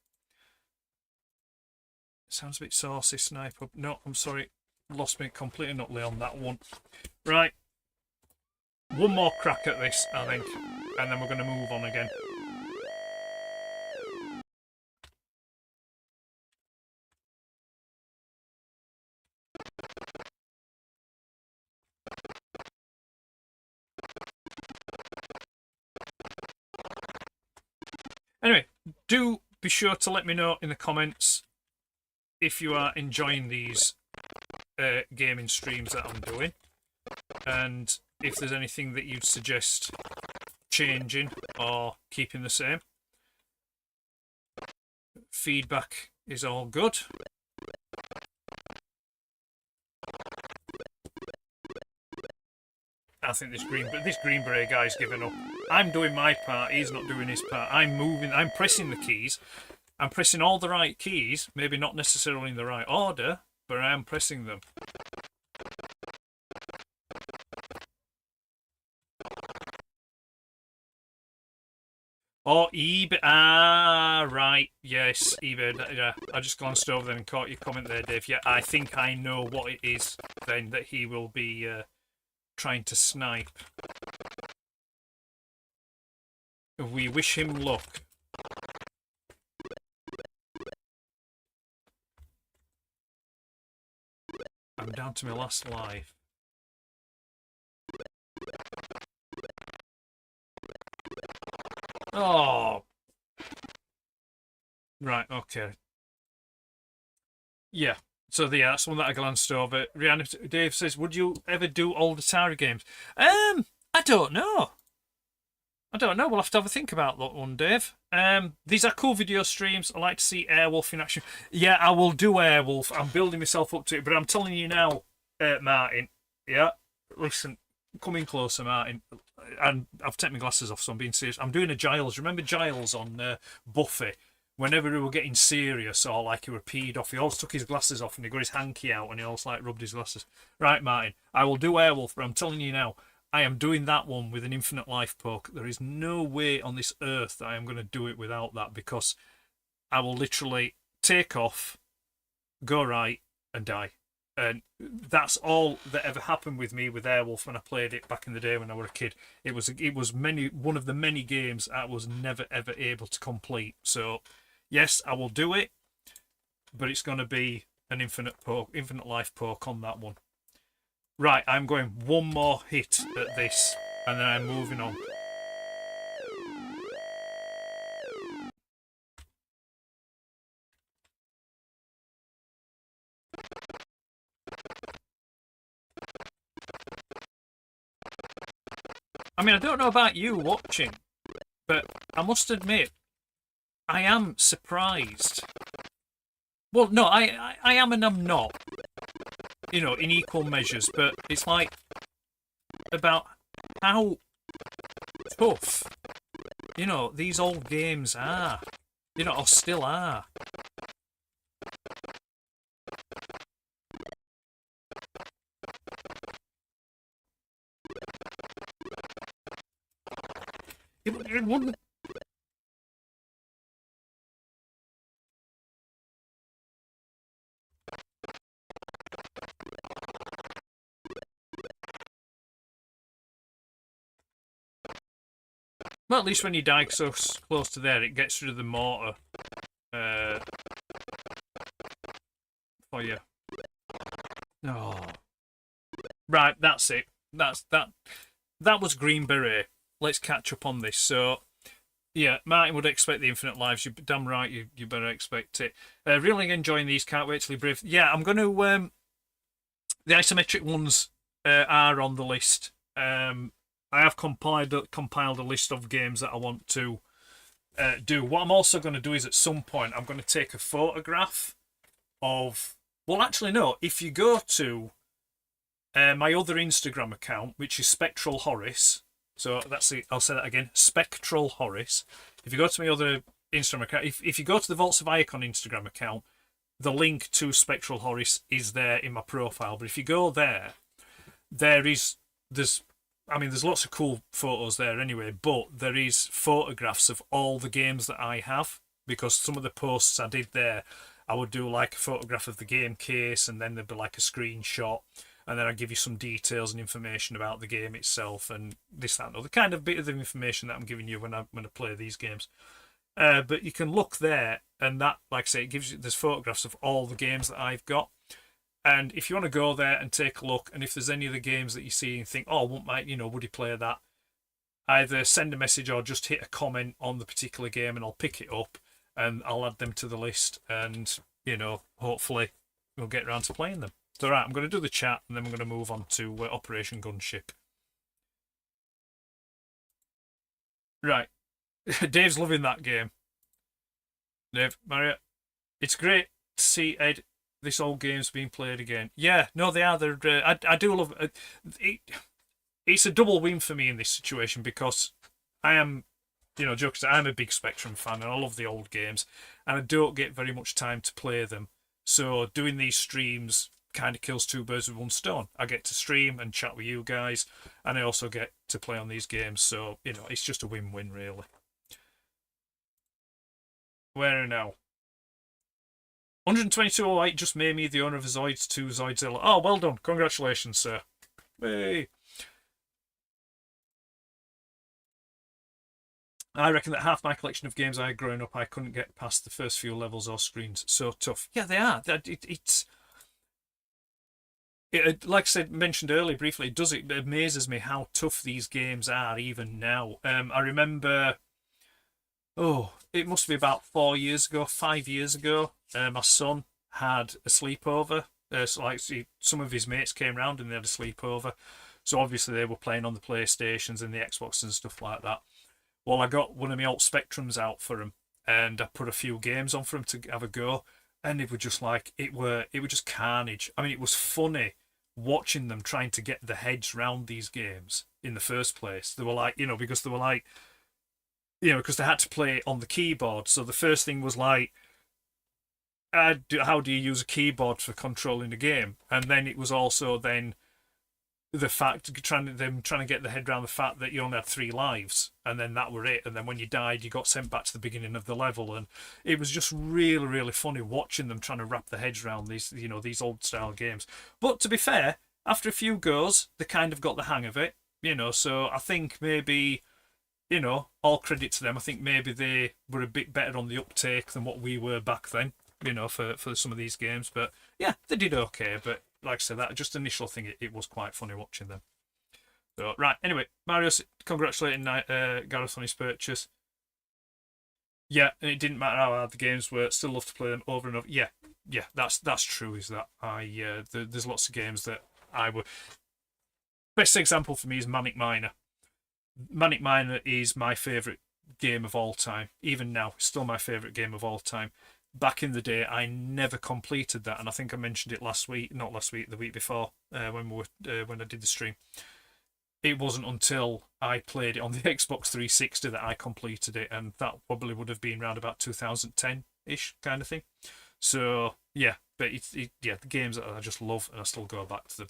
Sounds a bit saucy, sniper. No, I'm sorry. Lost me completely and utterly on that one. Right. One more crack at this, I think. And then we're going to move on again. Anyway, do be sure to let me know in the comments if you are enjoying these gaming streams that I'm doing, and if there's anything that you'd suggest changing or keeping the same. Feedback is all good. I think this Green Beret guy's given up. I'm doing my part, he's not doing his part. I'm moving, I'm pressing the keys. I'm pressing all the right keys, maybe not necessarily in the right order, but I am pressing them. Oh, eBay. Ah, right. Yes, eBay. Yeah, I just glanced over there and caught your comment there, Dave. Yeah, I think I know what it is then that he will be trying to snipe. We wish him luck. I'm down to my last life. Oh. Right, okay. Yeah. So that's one that I glanced over. Rihanna, Dave says, would you ever do old Atari games? I don't know. We'll have to have a think about that one, Dave. These are cool video streams. I like to see Airwolf in action. Yeah, I will do Airwolf. I'm building myself up to it, but I'm telling you now, Martin. Yeah, listen, come in closer, Martin. And I've taken my glasses off, so I'm being serious. I'm doing a Giles. Remember Giles on Buffy? Whenever he were getting serious or like he were peed off, he always took his glasses off and he got his hanky out and he always like rubbed his glasses. Right, Martin, I will do Airwolf, but I'm telling you now, I am doing that one with an infinite life poke. There is no way on this earth that I am going to do it without that, because I will literally take off, go right, and die. And that's all that ever happened with me with Airwolf when I played it back in the day when I was a kid. It was one of the many games I was never ever able to complete. So yes, I will do it, but it's going to be an infinite life poke on that one. Right, I'm going one more hit at this, and then I'm moving on. I mean, I don't know about you watching, but I must admit, I am surprised. Well, no, I am and I'm not, in equal measures, but it's like about how tough, these old games are, or still are. It wouldn't. Well, at least when you die so close to there, it gets rid of the mortar for you. Oh, right, that's it. That was Green Beret. Let's catch up on this. So, yeah, Martin would expect the infinite lives. You're damn right. You better expect it. Really enjoying these. Can't wait till you brave. Yeah, I'm going to. The isometric ones are on the list. I have compiled a list of games that I want to do. What I'm also going to do is at some point I'm going to take a photograph of. Well, actually, no. If you go to my other Instagram account, which is Spectral Horace, so that's the. I'll say that again, Spectral Horace. If you go to my other Instagram account, if you go to the Vaults of Icon Instagram account, the link to Spectral Horace is there in my profile. But if you go there, there's lots of cool photos there anyway, but there is photographs of all the games that I have, because some of the posts I did there, I would do like a photograph of the game case, and then there'd be like a screenshot, and then I'd give you some details and information about the game itself, and this, that, and other kind of bit of the information that I'm giving you when I play these games. But you can look there, and that, like I say, there's photographs of all the games that I've got. And if you want to go there and take a look, and if there's any of the games that you see and think, oh, would he play that? Either send a message or just hit a comment on the particular game, and I'll pick it up and I'll add them to the list, and hopefully we'll get around to playing them. So right, I'm going to do the chat, and then we're going to move on to Operation Gunship. Right, Dave's loving that game. Dave, Maria, it's great to see Ed. This old game's being played again. Yeah, no, they are. I do love it. It's a double win for me in this situation, because I am, jokes. I'm a big Spectrum fan, and I love the old games, and I don't get very much time to play them. So doing these streams kind of kills two birds with one stone. I get to stream and chat with you guys, and I also get to play on these games. So it's just a win-win, really. Where now? 122.08 just made me the owner of a Zoids 2 Zoidzilla. Oh, well done. Congratulations, sir. Hey. I reckon that half my collection of games I had growing up, I couldn't get past the first few levels or screens. So tough. Yeah, they are. Like I said, mentioned earlier briefly, it amazes me how tough these games are even now. I remember... Oh, it must be about 5 years ago. My son had a sleepover. Some of his mates came round and they had a sleepover. So obviously they were playing on the PlayStations and the Xbox and stuff like that. Well, I got one of my old Spectrums out for him, and I put a few games on for him to have a go, and it was just it were just carnage. I mean, it was funny watching them trying to get the heads round these games in the first place. They were because they were because they had to play on the keyboard. So the first thing was how do you use a keyboard for controlling the game? And then it was also the fact trying to get the head around the fact that you only had 3 lives, and then that were it, and then when you died you got sent back to the beginning of the level, and it was just really, really funny watching them trying to wrap their heads around these, you know, these old style games. But to be fair, after a few goes they kind of got the hang of it, you know, so I think maybe, you know, all credit to them. I think maybe they were a bit better on the uptake than what we were back then, you know, for some of these games. But yeah, they did okay. But like I said, that just initial thing, it was quite funny watching them. So right, anyway, Mario's congratulating Gareth on his purchase. Yeah, and it didn't matter how hard the games were. Still love to play them over and over. Yeah, that's true. Is that there's lots of games that I would. Best example for me is Manic Miner. Manic Miner is my favourite game of all time. Even now, it's still my favourite game of all time. Back in the day, I never completed that, and I think I mentioned it last week, not last week, the week before, when I did the stream. It wasn't until I played it on the Xbox 360 that I completed it, and that probably would have been around about 2010-ish kind of thing. So yeah, but the games that I just love, and I still go back to them.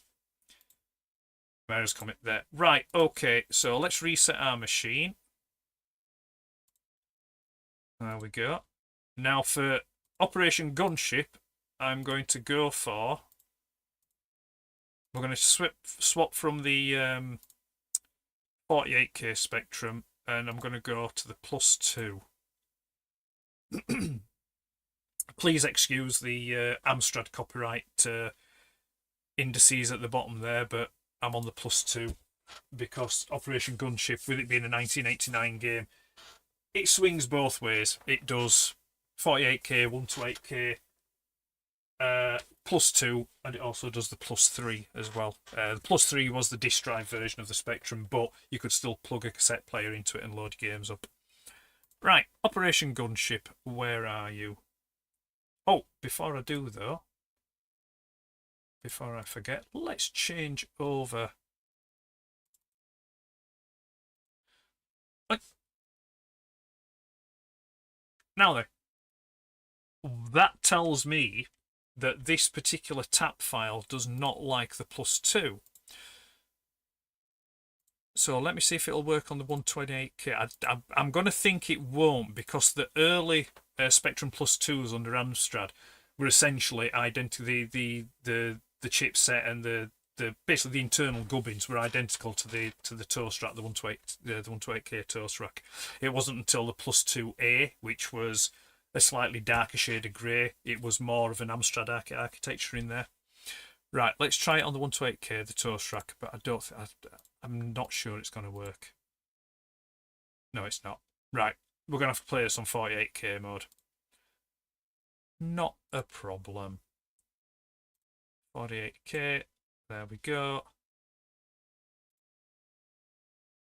Mario's comment there. Right, okay, so let's reset our machine. There we go. Now for Operation Gunship, I'm going to go for... We're going to swap from the 48K Spectrum, and I'm going to go to the +2. Please excuse the Amstrad copyright indices at the bottom there, but I'm on the +2 because Operation Gunship, with it being a 1989 game, it swings both ways. It does 48K, 128K, +2, and it also does the +3 as well. The +3 was the disk drive version of the Spectrum, but you could still plug a cassette player into it and load games up. Right, Operation Gunship, where are you? Oh, before I do though, before I forget, let's change over. Now then, that tells me that this particular tap file does not like the +2. So let me see if it'll work on the 128K. I'm going to think it won't, because the early Spectrum +2s under Amstrad were essentially identical. The chipset and the basically the internal gubbins were identical to the toast rack, the 128K toast rack. It wasn't until the +2A, which was a slightly darker shade of grey, it was more of an Amstrad architecture in there. Right, let's try it on the 128K, the toast rack, but I'm not sure it's going to work. No, it's not. Right, we're going to have to play this on 48K mode. Not a problem. 48K, there we go.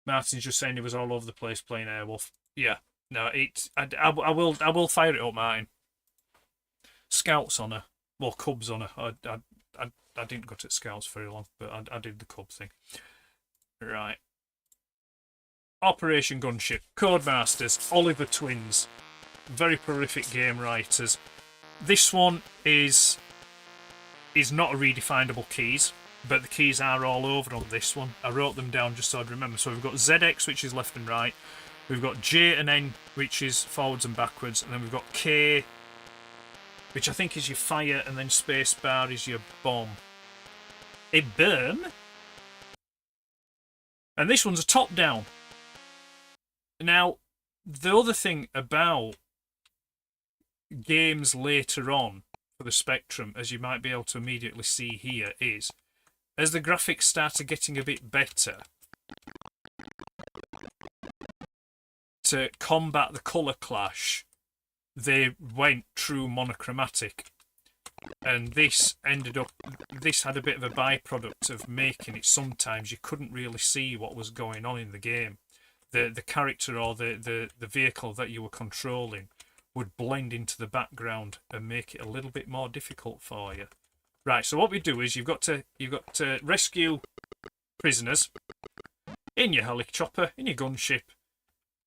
Martin's just saying he was all over the place playing Airwolf. Yeah, no, I will fire it up, Martin. Scouts on her, well, Cubs on her. I didn't go to Scouts very long, but I did the Cub thing. Right. Operation Gunship, Code Masters, Oliver Twins, very prolific game writers. This one is not a redefinable keys, but the keys are all over on this one. I wrote them down just so I'd remember. So we've got ZX, which is left and right. We've got J and N, which is forwards and backwards. And then we've got K, which I think is your fire, and then space bar is your bomb. A burn? And this one's a top down. Now, the other thing about games later on for the Spectrum, as you might be able to immediately see here, is as the graphics started getting a bit better, to combat the colour clash, they went true monochromatic. And this had a bit of a byproduct of making it sometimes you couldn't really see what was going on in the game. The character or the vehicle that you were controlling would blend into the background and make it a little bit more difficult for you. Right, so what we do is you've got to rescue prisoners in your heli-chopper, in your gunship.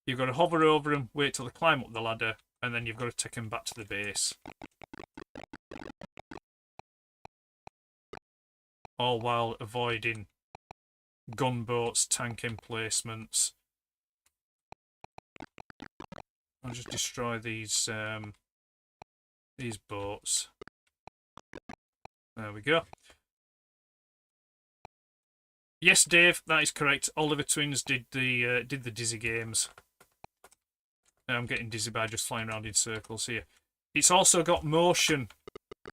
You've got to hover over them, wait till they climb up the ladder, and then you've got to take them back to the base. All while avoiding gunboats, tank emplacements. I'll just destroy these boats. There we go. Yes, Dave, that is correct. Oliver Twins did the Dizzy games. I'm getting dizzy by just flying around in circles here. It's also got motion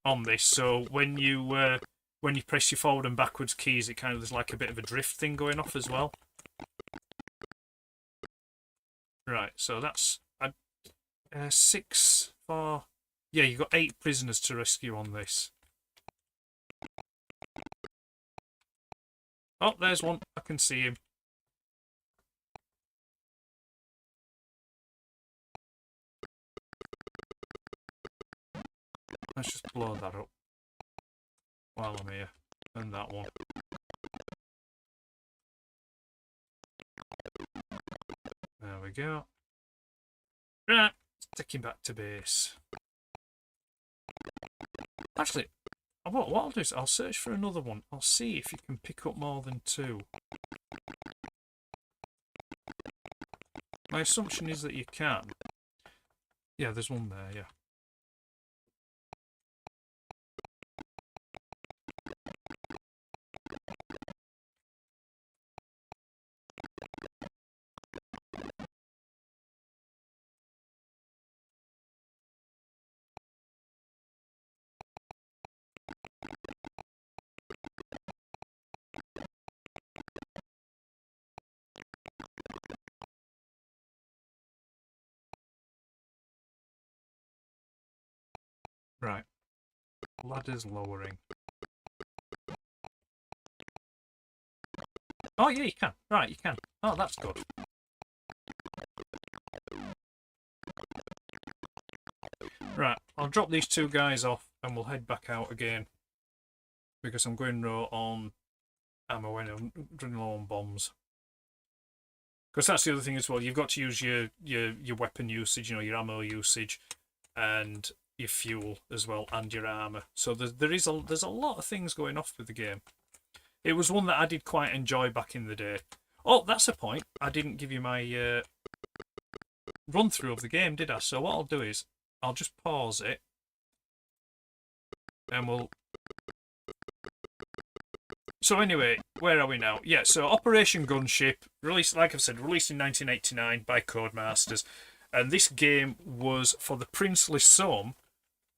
on this, so when you press your forward and backwards keys, it kind of there's like a bit of a drift thing going off as well. Right, so that's 6 for... Yeah, you've got 8 prisoners to rescue on this. Oh, there's one. I can see him. Let's just blow that up while I'm here. And that one. There we go. Right, take him back to base. Actually, what I'll do is I'll search for another one. I'll see if you can pick up more than 2. My assumption is that you can. Yeah, there's one there, yeah. Right. Ladder's lowering. Oh, yeah, you can. Right, you can. Oh, that's good. Right, I'll drop these 2 guys off and we'll head back out again. Because I'm going low on ammo and I'm running low on bombs. Because that's the other thing as well. You've got to use your weapon usage, you know, your ammo usage, and your fuel as well, and your armor. So there's a lot of things going off with the game. It was one that I did quite enjoy back in the day. Oh, that's a point. I didn't give you my run through of the game, did I? So what I'll do is I'll just pause it, and we'll. So anyway, where are we now? Yeah, so Operation Gunship, released, like I've said, released in 1989 by Code Masters, and this game was for the princely sum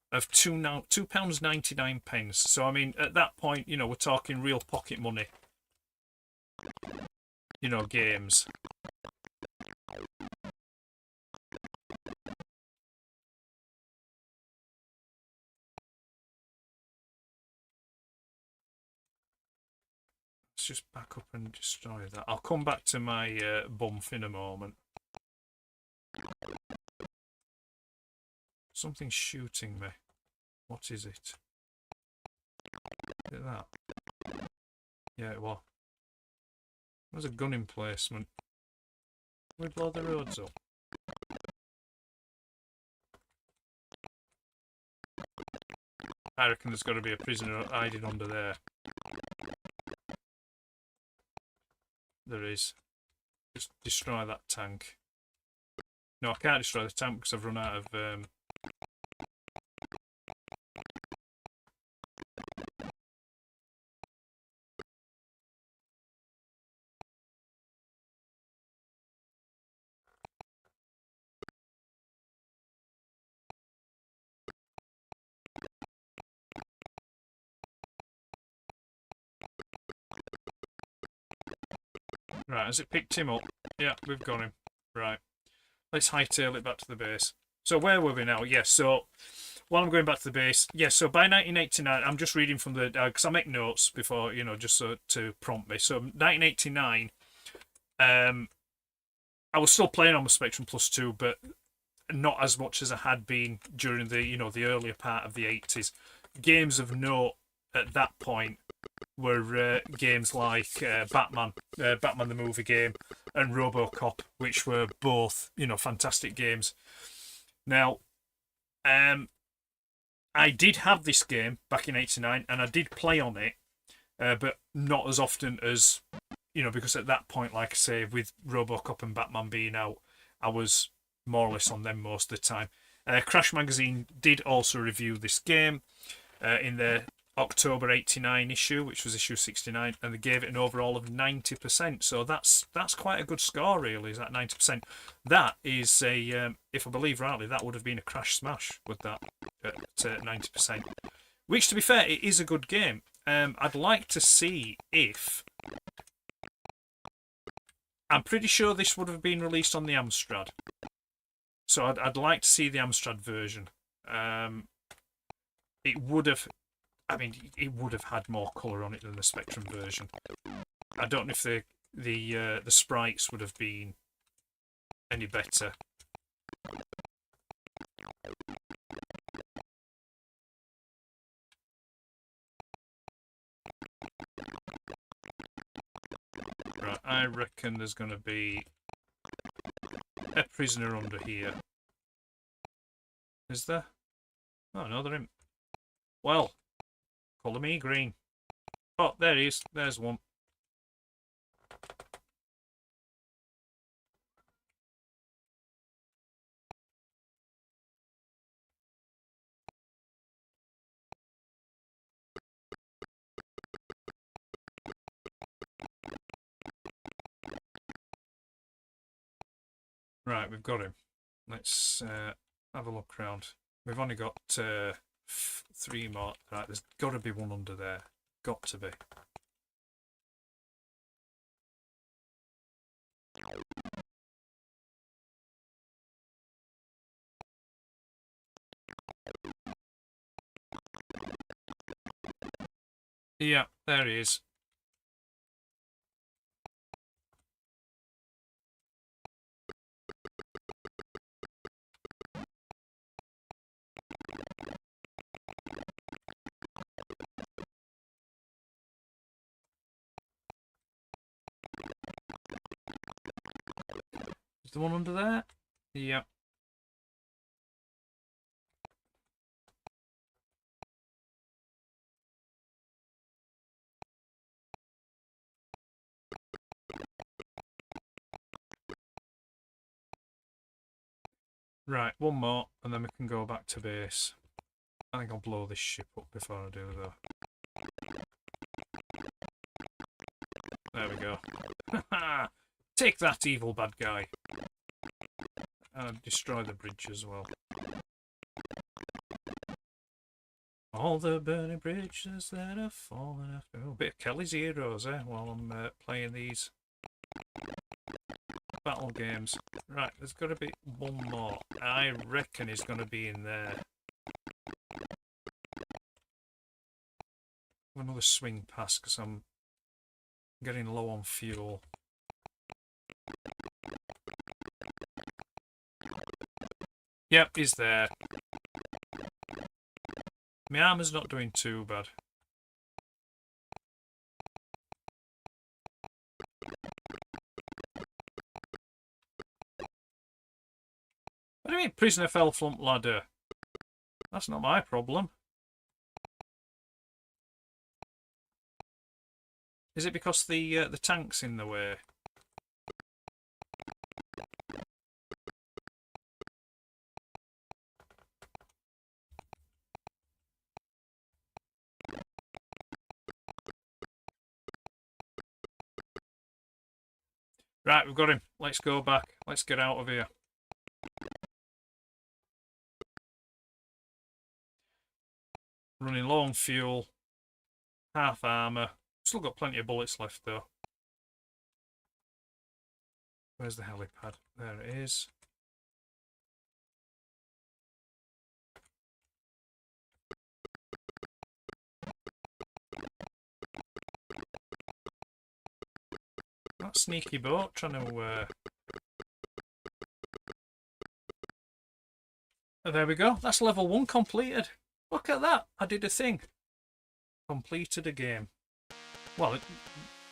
of £2.99. So I mean, at that point, you know, we're talking real pocket money. You know, games. Let's just back up and destroy that. I'll come back to my bump in a moment. Something's shooting me. What is it? Is it that? Yeah, it was. There's a gun emplacement. We blow the roads up. I reckon there's got to be a prisoner hiding under there. There is. Just destroy that tank. No, I can't destroy the tank because I've run out of... Right, has it picked him up? Yeah, we've got him. Right. Let's hightail it back to the base. So where were we now? Yes, so while I'm going back to the base, yes, so by 1989, I'm just reading from the, because I make notes before, you know, just so to prompt me. So 1989, I was still playing on my Spectrum Plus 2, but not as much as I had been during the, you know, the earlier part of the 80s. Games of note at that point were games like Batman the movie game, and RoboCop, which were both, you know, fantastic games. Now, I did have this game back in '89, and I did play on it, but not as often as, you know, because at that point, like I say, with RoboCop and Batman being out, I was more or less on them most of the time. Crash Magazine did also review this game in their October '89 issue, which was issue 69, and they gave it an overall of 90%. So that's quite a good score, really. Is that 90%? That is a, if I believe rightly, that would have been a crash smash with that at 90%. Which, to be fair, it is a good game. I'd like to see if. I'm pretty sure this would have been released on the Amstrad. So I'd like to see the Amstrad version. It would have. I mean, it would have had more colour on it than the Spectrum version. I don't know if the sprites would have been any better. Right, I reckon there's going to be a prisoner under here. Is there? Oh no, there isn't. Well. Colour me green. Oh, there he is. There's one. Right, we've got him. Let's have a look around. We've only got 3 more. Right, there's got to be one under there. Got to be. Yeah, there he is. Is the one under there? Yeah. Right, one more, and then we can go back to base. I think I'll blow this ship up before I do, though. There we go. Take that, evil bad guy. And destroy the bridge as well. All the burning bridges that have fallen after. Oh, a bit of Kelly's Heroes, while I'm playing these battle games. Right, there's got to be one more. I reckon it's going to be in there. Another swing past because I'm getting low on fuel. Yep, he's there. My armor's not doing too bad. What do you mean, prisoner fell flump ladder? That's not my problem. Is it because the tank's in the way? Right, we've got him. Let's go back. Let's get out of here. Running low on fuel. Half armour. Still got plenty of bullets left though. Where's the helipad? There it is. That sneaky boat trying to... Oh, there we go. That's level 1 completed. Look at that. I did a thing. Completed a game. Well,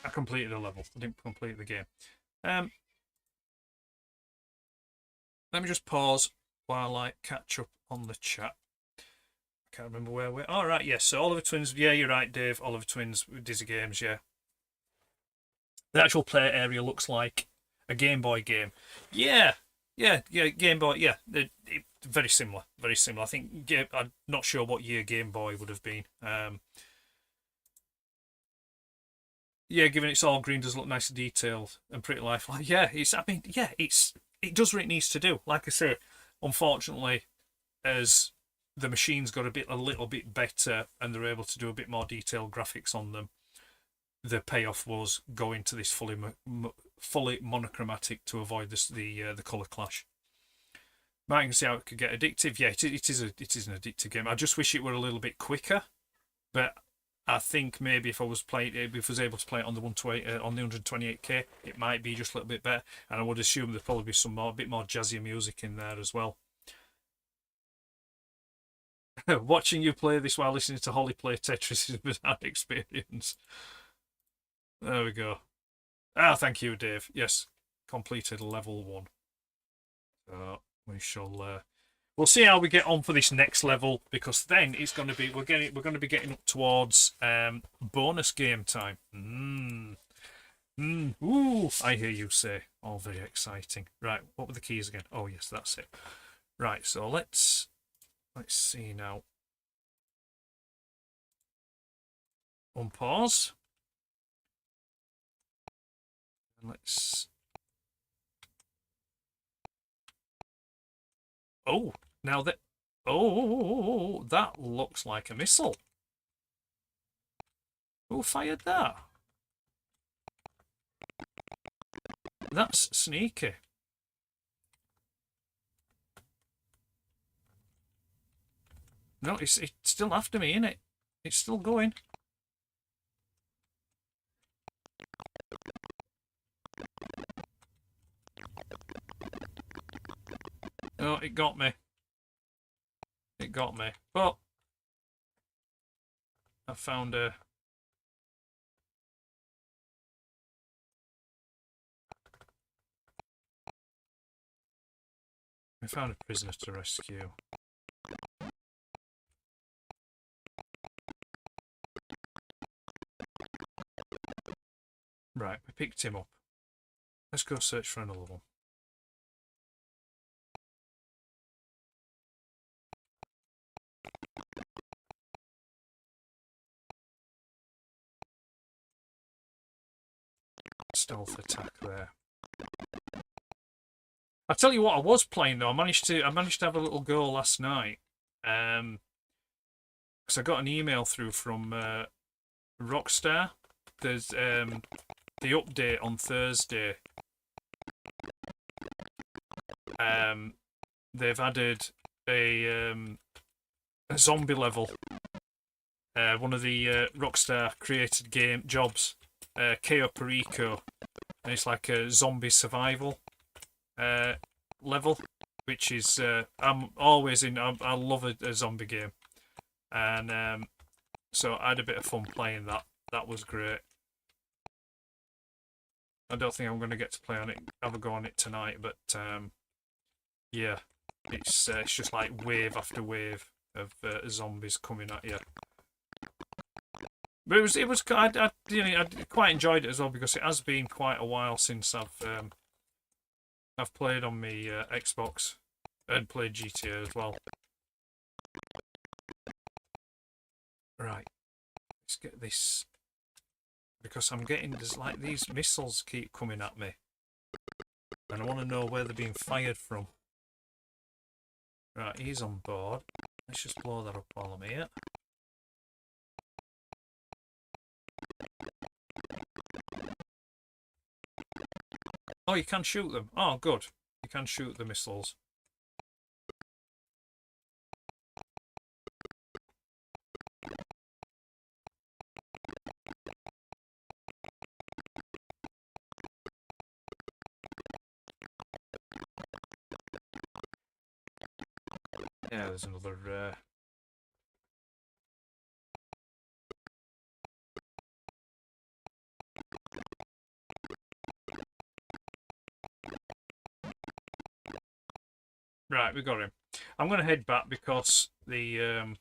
I completed a level. I didn't complete the game. Let me just pause while I catch up on the chat. I can't remember where we're... All right, yes. So Oliver Twins. Yeah, you're right, Dave. Oliver Twins, Dizzy Games, yeah. The actual play area looks like a Game Boy game. Yeah, Game Boy. Yeah, very similar, very similar. I think I'm not sure what year Game Boy would have been. Yeah, given it's all green, does look nice and detailed and pretty lifelike. Yeah, it does what it needs to do. Like I say, unfortunately, as the machines got a little bit better and they're able to do a bit more detailed graphics on them, the payoff was going to this fully monochromatic to avoid the color clash. Might can see how it could get addictive. Yeah, it is an addictive game. I just wish it were a little bit quicker, but I think maybe if I was able to play it on the 128K, it might be just a little bit better. And I would assume there'd probably be a bit more jazzy music in there as well. Watching you play this while listening to Holly play Tetris is a bizarre experience. There we go. Ah, thank you, Dave. Yes, completed level 1. So we shall. We'll see how we get on for this next level, because then it's going to be we're going to be getting up towards bonus game time. Ooh, I hear you say. All very exciting. Right, what were the keys again? Oh yes, that's it. Right, so let's see now. Unpause. Let's. Oh, now that. Oh, that looks like a missile. Who fired that? That's sneaky. No, it's still after me, isn't it? It's still going. Oh, it got me. It got me. But I found a... I found a prisoner to rescue. Right, we picked him up. Let's go search for another one. Stealth attack there. I tell you what, I was playing though. I managed to have a little go last night. Because I got an email through from Rockstar. There's the update on Thursday. They've added a zombie level. One of the Rockstar created game jobs, Chaos Perico, and it's like a zombie survival level, which is I'm always in. I love a zombie game, and so I had a bit of fun playing that. That was great. I don't think I'm going to get to play on it, have a go on it tonight, but yeah, it's just like wave after wave of zombies coming at you. But it was I quite enjoyed it as well, because it has been quite a while since I've played on my Xbox and played GTA as well. Right, let's get this, because there's like these missiles keep coming at me, and I want to know where they're being fired from. Right, he's on board. Let's just blow that up while I'm here. Oh, you can shoot them. Oh, good. You can shoot the missiles. Yeah, there's another... Right, we got him. I'm going to head back because the...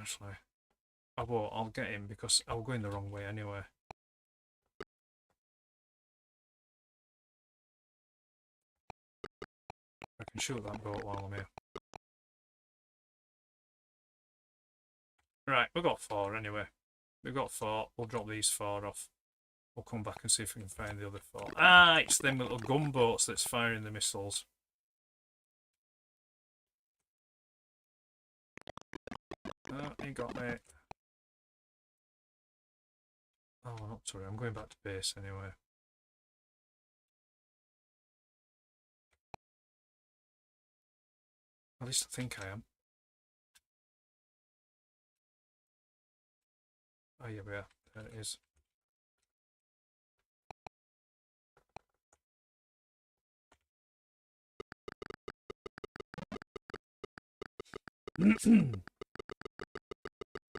actually. I won't. I'll get him because I'll go in the wrong way anyway. I can shoot that boat while I'm here. Right, we've got 4 anyway. We've got 4. We'll drop these 4 off. We'll come back and see if we can find the other 4. Ah, it's them little gunboats that's firing the missiles. Oh, he got me. Oh, not sorry. I'm going back to base anyway. At least I think I am. Oh, yeah, we are. There it is.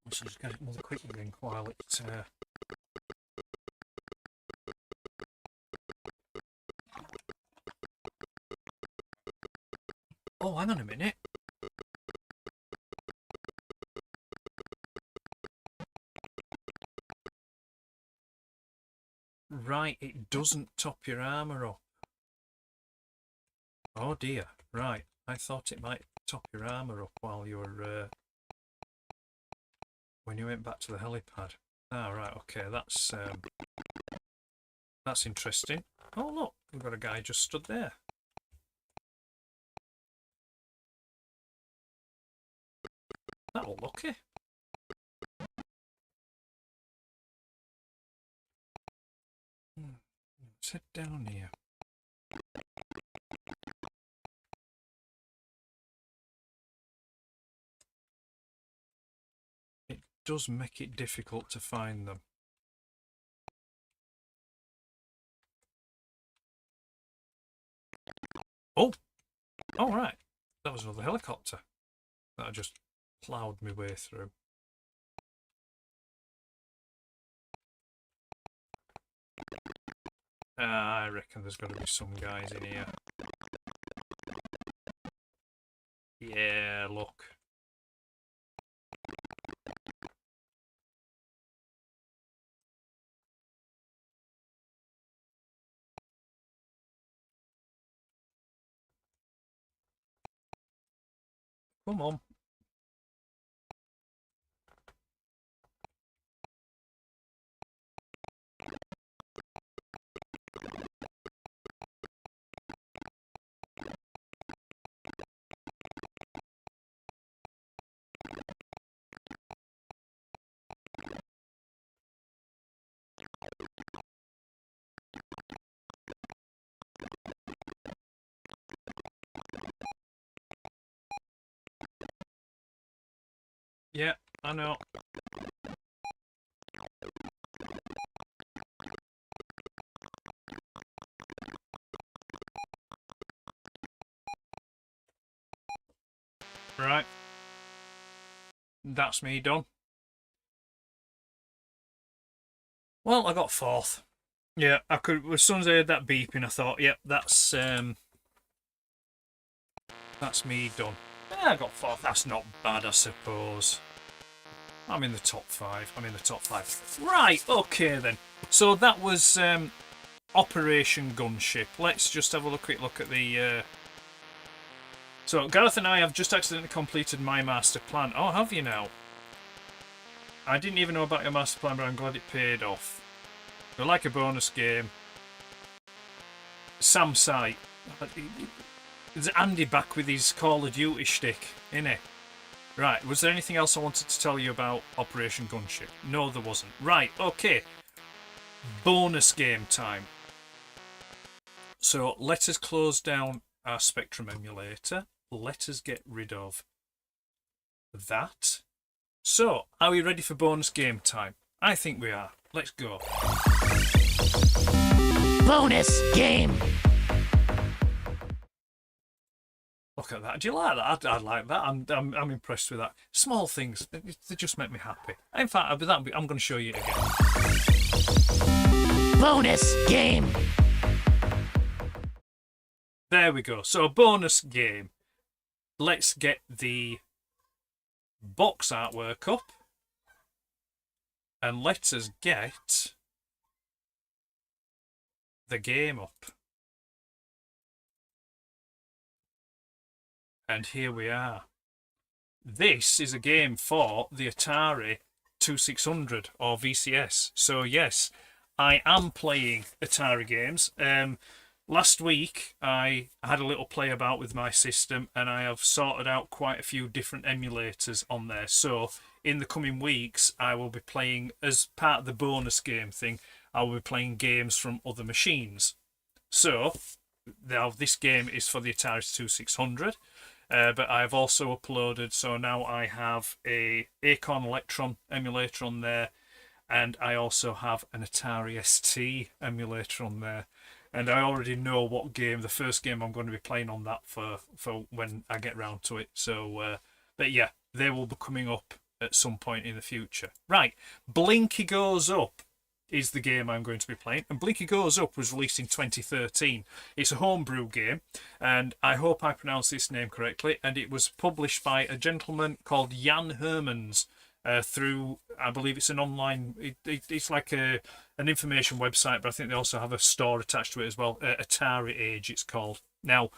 Let's just get it more quickly then while it... Oh, hang on a minute. Right, it doesn't top your armour up. Oh dear, right. I thought it might top your armour up while you were... when you went back to the helipad. Ah, right, okay, that's interesting. Oh look, we've got a guy just stood there. That was lucky. Let's head down here. It does make it difficult to find them. Oh! All right. That was another helicopter that I just ploughed my way through. I reckon there's got to be some guys in here. Yeah, look. Come on. Yeah, I know. Right. That's me done. Well, I got 4th. Yeah, I could. As soon as I heard that beeping, I thought, yep, that's me done. Yeah, I got 4th. That's not bad, I suppose. I'm in the top 5. I'm in the top 5. Right, okay then. So that was Operation Gunship. Let's just have a quick look at the... So, Gareth and I have just accidentally completed my master plan. Oh, have you now? I didn't even know about your master plan, but I'm glad it paid off. You're like a bonus game. Sam Sight. Is Andy back with his Call of Duty shtick, innit? Right, was there anything else I wanted to tell you about Operation Gunship? No, there wasn't. Right, okay. Bonus game time. So, let us close down our Spectrum emulator. Let us get rid of that. So, are we ready for bonus game time? I think we are. Let's go. Bonus game. Look at that. Do you like that? I like that. I'm impressed with that. Small things, they just make me happy. In fact, with that, I'm going to show you it again. Bonus game. There we go. So, bonus game. Let's get the box artwork up. And let us get the game up. And here we are. This is a game for the Atari 2600 or VCS. So yes, I am playing Atari games. Last week I had a little play about with my system and I have sorted out quite a few different emulators on there. So in the coming weeks I will be playing, as part of the bonus game thing, I will be playing games from other machines. So now this game is for the Atari 2600. But I've also uploaded, so now I have a Acorn Electron emulator on there, and I also have an Atari ST emulator on there. And I already know what game, the first game I'm going to be playing on that for when I get round to it. So, but yeah, they will be coming up at some point in the future. Right, Blinky Goes Up is the game I'm going to be playing, and Blinky Goes Up was released in 2013. It's a homebrew game, and I hope I pronounce this name correctly, and it was published by a gentleman called Jan Hermanns through, I believe it's an online, it's like an information website, but I think they also have a store attached to it as well. Atari Age it's called. Now,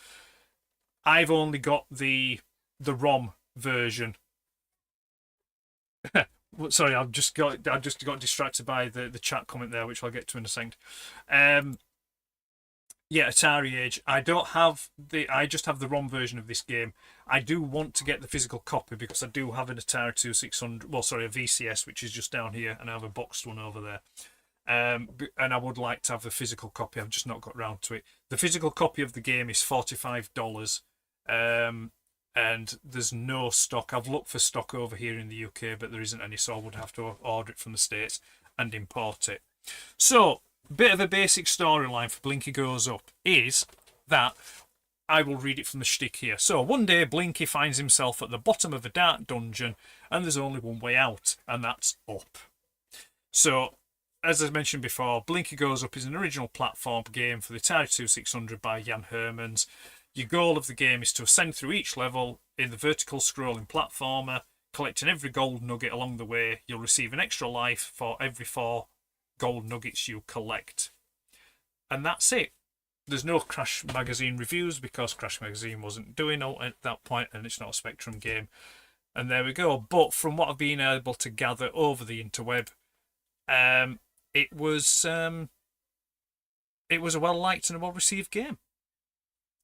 I've only got the ROM version. Sorry, I've just got distracted by the chat comment there, which I'll get to in a second. Yeah, Atari Age. I just have the ROM version of this game. I do want to get the physical copy because I do have an Atari 2600. Well, sorry, a VCS, which is just down here, and I have a boxed one over there. And I would like to have the physical copy. I've just not got round to it. The physical copy of the game is $45. And there's no stock. I've looked for stock over here in the UK, but there isn't any, so I would have to order it from the States and import it. So, bit of a basic storyline for Blinky Goes Up is that I will read it from the shtick here. So, one day Blinky finds himself at the bottom of a dark dungeon, and there's only one way out, and that's up. So, as I mentioned before, Blinky Goes Up is an original platform game for the Atari 2600 by Jan Hermanns. Your goal of the game is to ascend through each level in the vertical scrolling platformer, collecting every gold nugget along the way. You'll receive an extra life for every 4 gold nuggets you collect. And that's it. There's no Crash Magazine reviews because Crash Magazine wasn't doing it at that point, and it's not a Spectrum game. And there we go. But from what I've been able to gather over the interweb, it was a well-liked and a well-received game.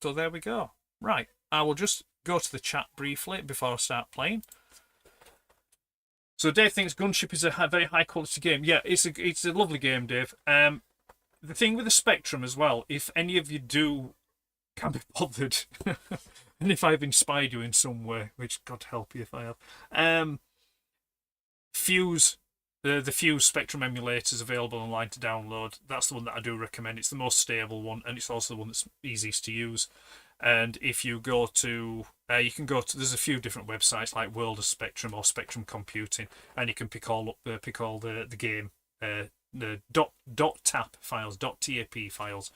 So there we go. Right, I will just go to the chat briefly before I start playing. So Dave thinks Gunship is a very high quality game. Yeah, it's a lovely game, Dave. The thing with the Spectrum as well, if any of you can be bothered, and if I've inspired you in some way, which God help you if I have, Fuse. The Fuse Spectrum emulator is available online to download. That's the one that I do recommend. It's the most stable one, and it's also the one that's easiest to use. And if you go to, there's a few different websites like World of Spectrum or Spectrum Computing, and you can pick all the game, the .tap files, .tap files,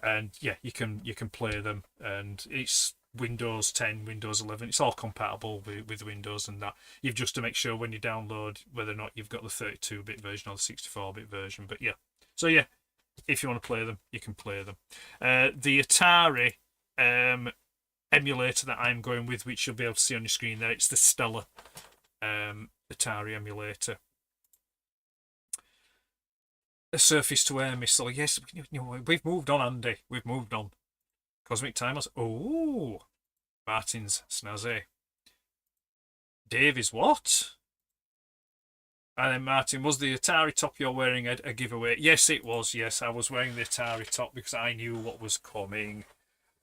and yeah, you can play them, and it's Windows 10, Windows 11, it's all compatible with Windows and that. You've just to make sure when you download whether or not you've got the 32-bit version or the 64-bit version. But yeah, so yeah, if you want to play them, you can play them. The Atari emulator that I'm going with, which you'll be able to see on your screen there, it's the Stellar Atari emulator. A surface to air missile. Yes, we've moved on, Andy. We've moved on. Cosmic Timers. Oh, Martin's snazzy. Dave is what? And then Martin, was the Atari top you're wearing a giveaway? Yes, it was. Yes, I was wearing the Atari top because I knew what was coming.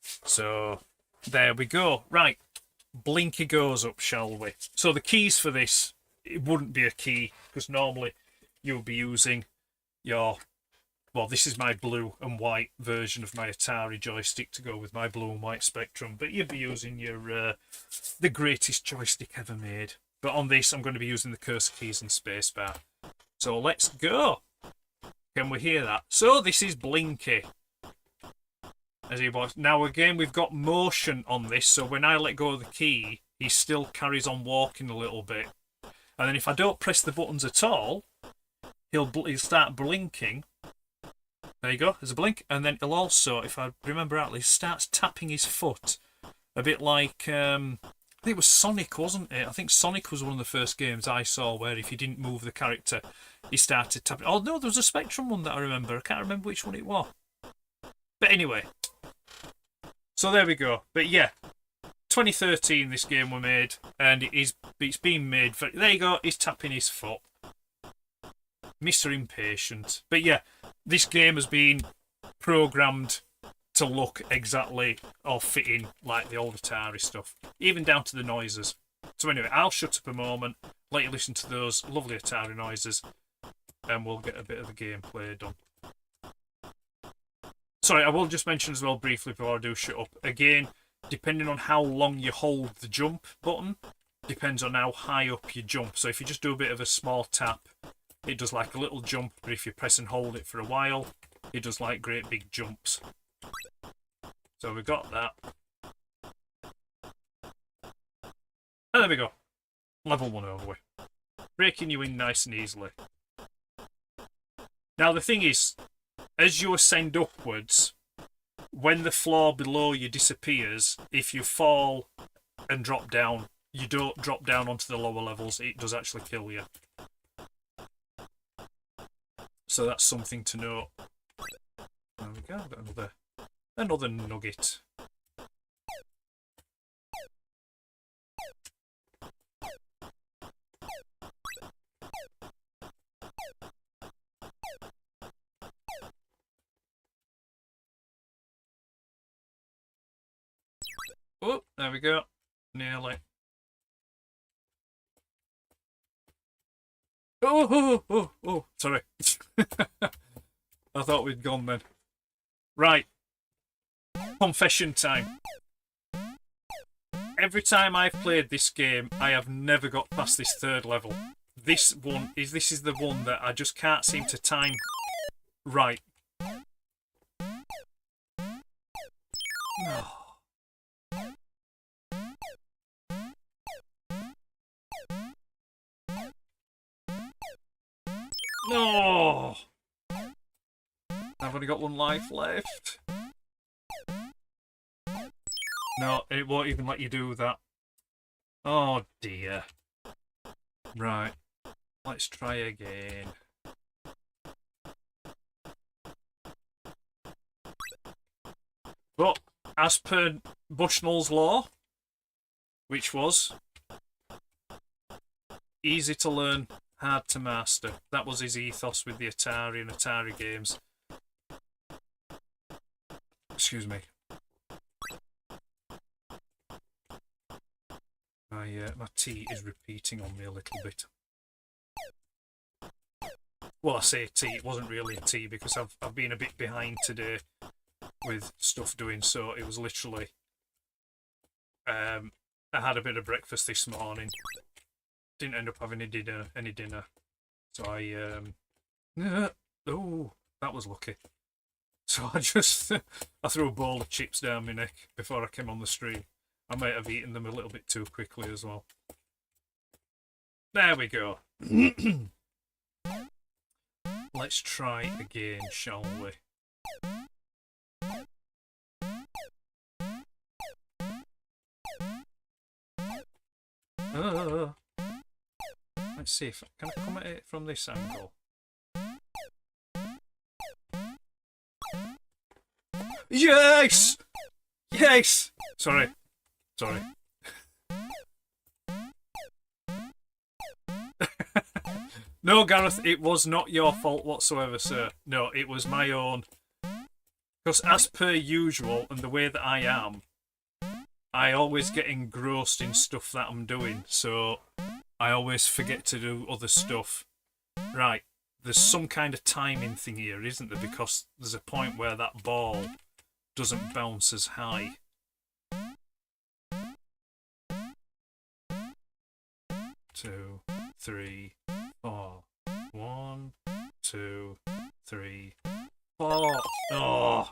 So there we go. Right, Blinky Goes Up, shall we? So the keys for this, it wouldn't be a key because normally you'll be using your... Well, this is my blue and white version of my Atari joystick to go with my blue and white Spectrum, but you'd be using your the greatest joystick ever made. But on this, I'm going to be using the cursor keys and spacebar. So let's go. Can we hear that? So this is Blinky. As he was. Now again, we've got motion on this, so when I let go of the key, he still carries on walking a little bit. And then if I don't press the buttons at all, he'll start blinking. There you go, there's a blink. And then he'll also, if I remember rightly, starts tapping his foot. A bit like, I think it was Sonic, wasn't it? I think Sonic was one of the first games I saw where if you didn't move the character, he started tapping. Oh no, there was a Spectrum one that I remember. I can't remember which one it was. But anyway. So there we go. But yeah, 2013 this game was made, and it's been made for... There you go, he's tapping his foot. Mr. Impatient. But yeah, this game has been programmed to look exactly or fit in like the old Atari stuff, even down to the noises. So anyway, I'll shut up a moment, let you listen to those lovely Atari noises, and we'll get a bit of the gameplay done. Sorry, I will just mention as well briefly before I do shut up. Again, depending on how long you hold the jump button, depends on how high up you jump. So if you just do a bit of a small tap, it does like a little jump, but if you press and hold it for a while, it does like great big jumps. So we got that. And there we go. Level 1 over with. Breaking you in nice and easily. Now the thing is, as you ascend upwards, when the floor below you disappears, if you fall and drop down, you don't drop down onto the lower levels, it does actually kill you. So that's something to note. There we go, got another nugget. Oh, there we go. Nearly. Oh, sorry. I thought we'd gone then. Right. Confession time. Every time I've played this game, I have never got past this third level. This is the one that I just can't seem to time right. No! I've only got one life left. No, it won't even let you do that. Oh dear. Right. Let's try again. But, as per Bushnell's law, which was easy to learn, hard to master. That was his ethos with the Atari and Atari games. Excuse me. My tea is repeating on me a little bit. Well, I say tea, it wasn't really a tea because I've been a bit behind today with stuff doing, so it was literally... I had a bit of breakfast this morning. Didn't end up having any dinner. So I oh, that was lucky. So I just I threw a bowl of chips down my neck before I came on the stream. I might have eaten them a little bit too quickly as well. There we go. Let's try again, shall we? Let's see if can I come at it from this angle. Yes! Yes! Sorry. No, Gareth, it was not your fault whatsoever, sir. No, it was my own. Because as per usual, and the way that I am, I always get engrossed in stuff that I'm doing, so I always forget to do other stuff. Right, there's some kind of timing thing here, isn't there? Because there's a point where that ball doesn't bounce as high. Two, three, four. 1, 2, 3, 4. Oh.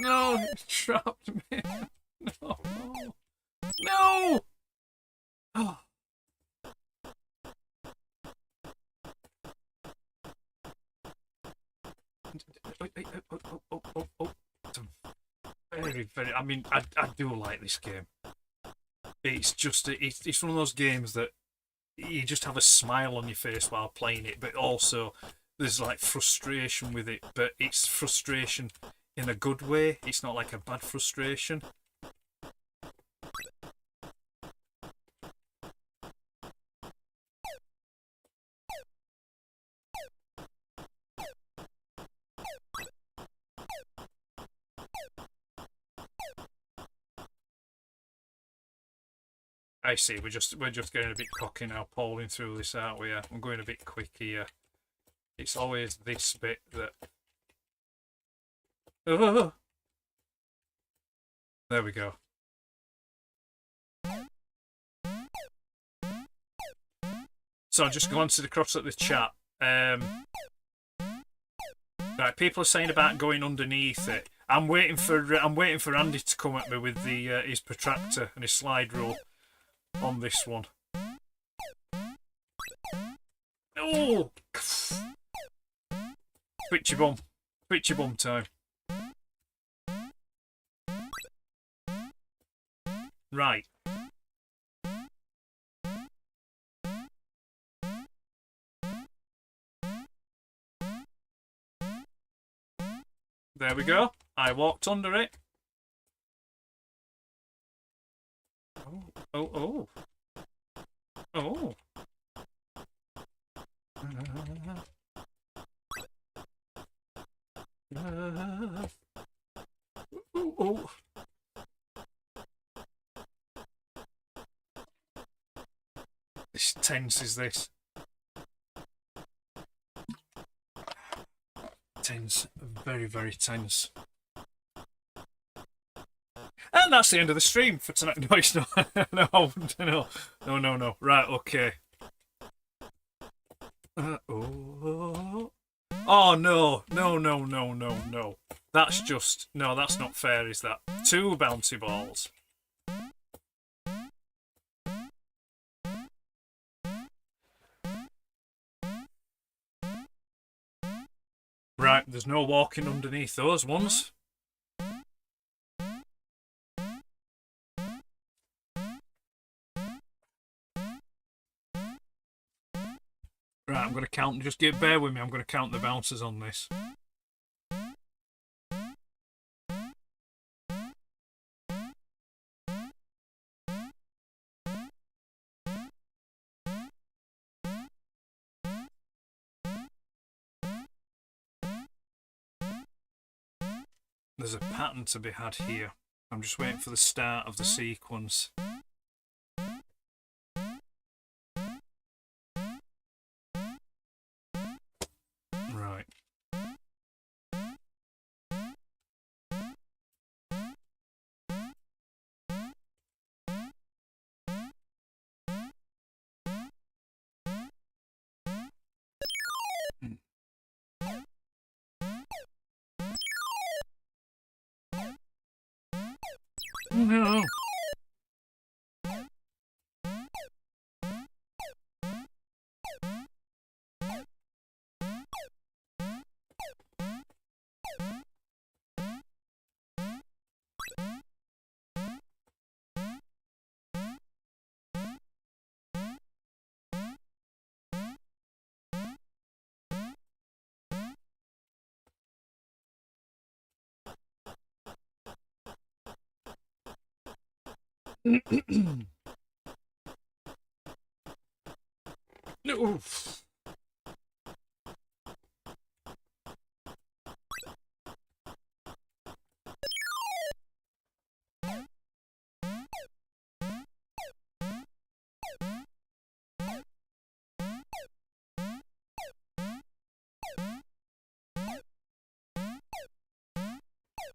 No, it trapped me. No. No! Oh. Oh. Very, very. I mean, I do like this game. It's just it's one of those games that you just have a smile on your face while playing it, but also there's like frustration with it. But it's frustration in a good way. It's not like a bad frustration. I see. We're just getting a bit cocky now, polling through this, aren't we? I'm going a bit quick here. It's always this bit that. Oh. There we go. So I just glanced across at the chat. Right, people are saying about going underneath it. I'm waiting for Andy to come at me with the his protractor and his slide rule on this one. Oh! Twitchy bum time. Right. There we go. I walked under it. Oh. Oh. This tense is this. Tense. Very, very tense. And that's the end of the stream for tonight. No, it's not. No. Right, okay. Oh, no. That's just... No, that's not fair, is that? 2 bouncy balls. Right, there's no walking underneath those ones. Right, I'm going to count. Just bear with me. I'm going to count the bounces on this. There's a pattern to be had here. I'm just waiting for the start of the sequence. Right. No. Oof.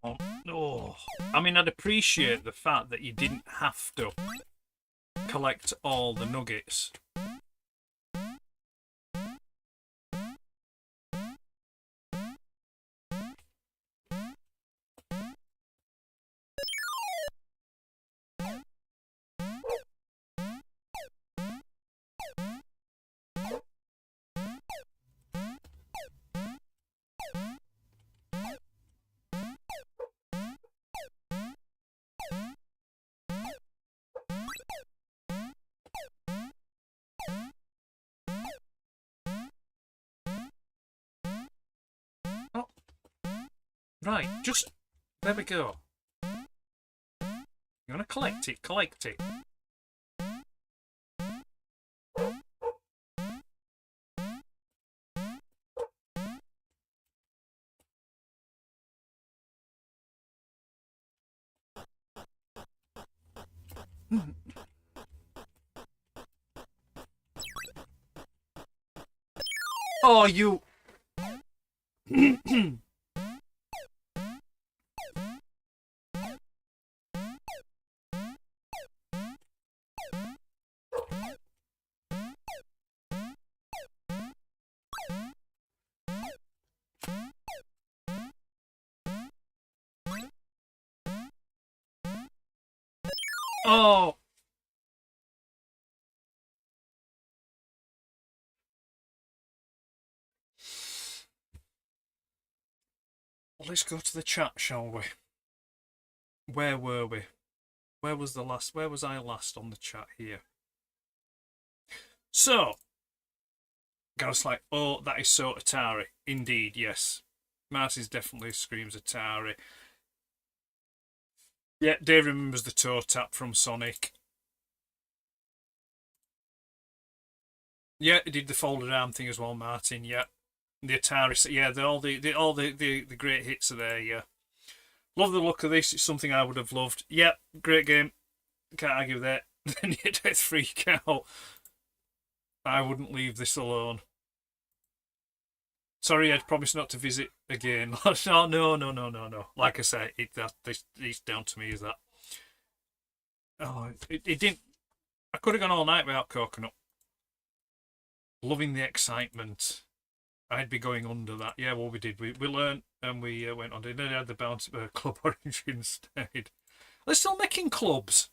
Oh, no. I mean, I'd appreciate the fact that you didn't have to collect all the nuggets. Right, just... There we go. You want to collect it? Collect it. Oh, you... Oh! Well, let's go to the chat, shall we? Where were we? Where was I last on the chat here? So, Gareth's like, oh, that is so Atari. Indeed, yes. Marty's definitely screams Atari. Yeah, Dave remembers the toe tap from Sonic. Yeah, he did the folded arm thing as well, Martin. Yeah, the Atari. Yeah, all the great hits are there. Yeah, love the look of this. It's something I would have loved. Yeah, great game. Can't argue with that. Then you death freak out. I wouldn't leave this alone. Sorry, I'd promised not to visit again. No. Like I say, it's down to me. Is that? Oh, it didn't. I could have gone all night without Coconut. Loving the excitement. I'd be going under that. Yeah, well, we did. We learned and we went on. Then they had the bounce Club Orange instead. They're still making clubs.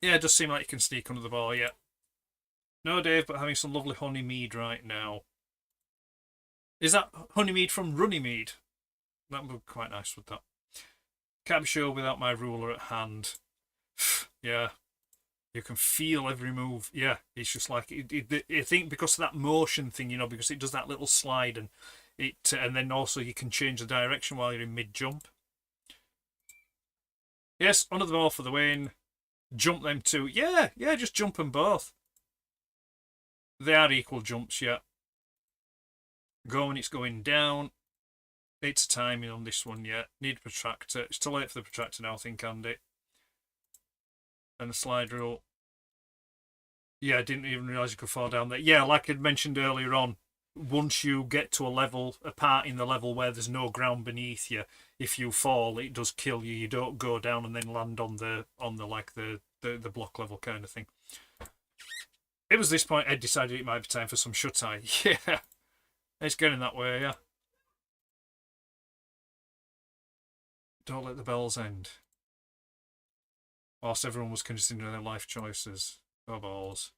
Yeah, it does seem like you can sneak under the bar. Yeah. No, Dave, but having some lovely honey mead right now. Is that honey mead from Runnymede? That would be quite nice with that. Can't be sure without my ruler at hand. Yeah. You can feel every move. Yeah, it's just like I think because of that motion thing, you know, because it does that little slide and then also you can change the direction while you're in mid jump. Yes, under the ball for the win. Jump them too. Yeah, just jump them both. They are equal jumps. Yeah. Go when it's going down. It's a timing on this one. Yeah, need a protractor. It's too late for the protractor now, I think, Andy. And the slide rule. Yeah, I didn't even realise you could fall down there. Yeah, like I'd mentioned earlier on, once you get to a part in the level where there's no ground beneath you, if you fall, it does kill you. You don't go down and then land on the block level kind of thing. It was this point Ed decided it might be time for some shut-eye. Yeah, it's getting that way, yeah. Don't let the bells end. Whilst everyone was considering their life choices. Oh balls.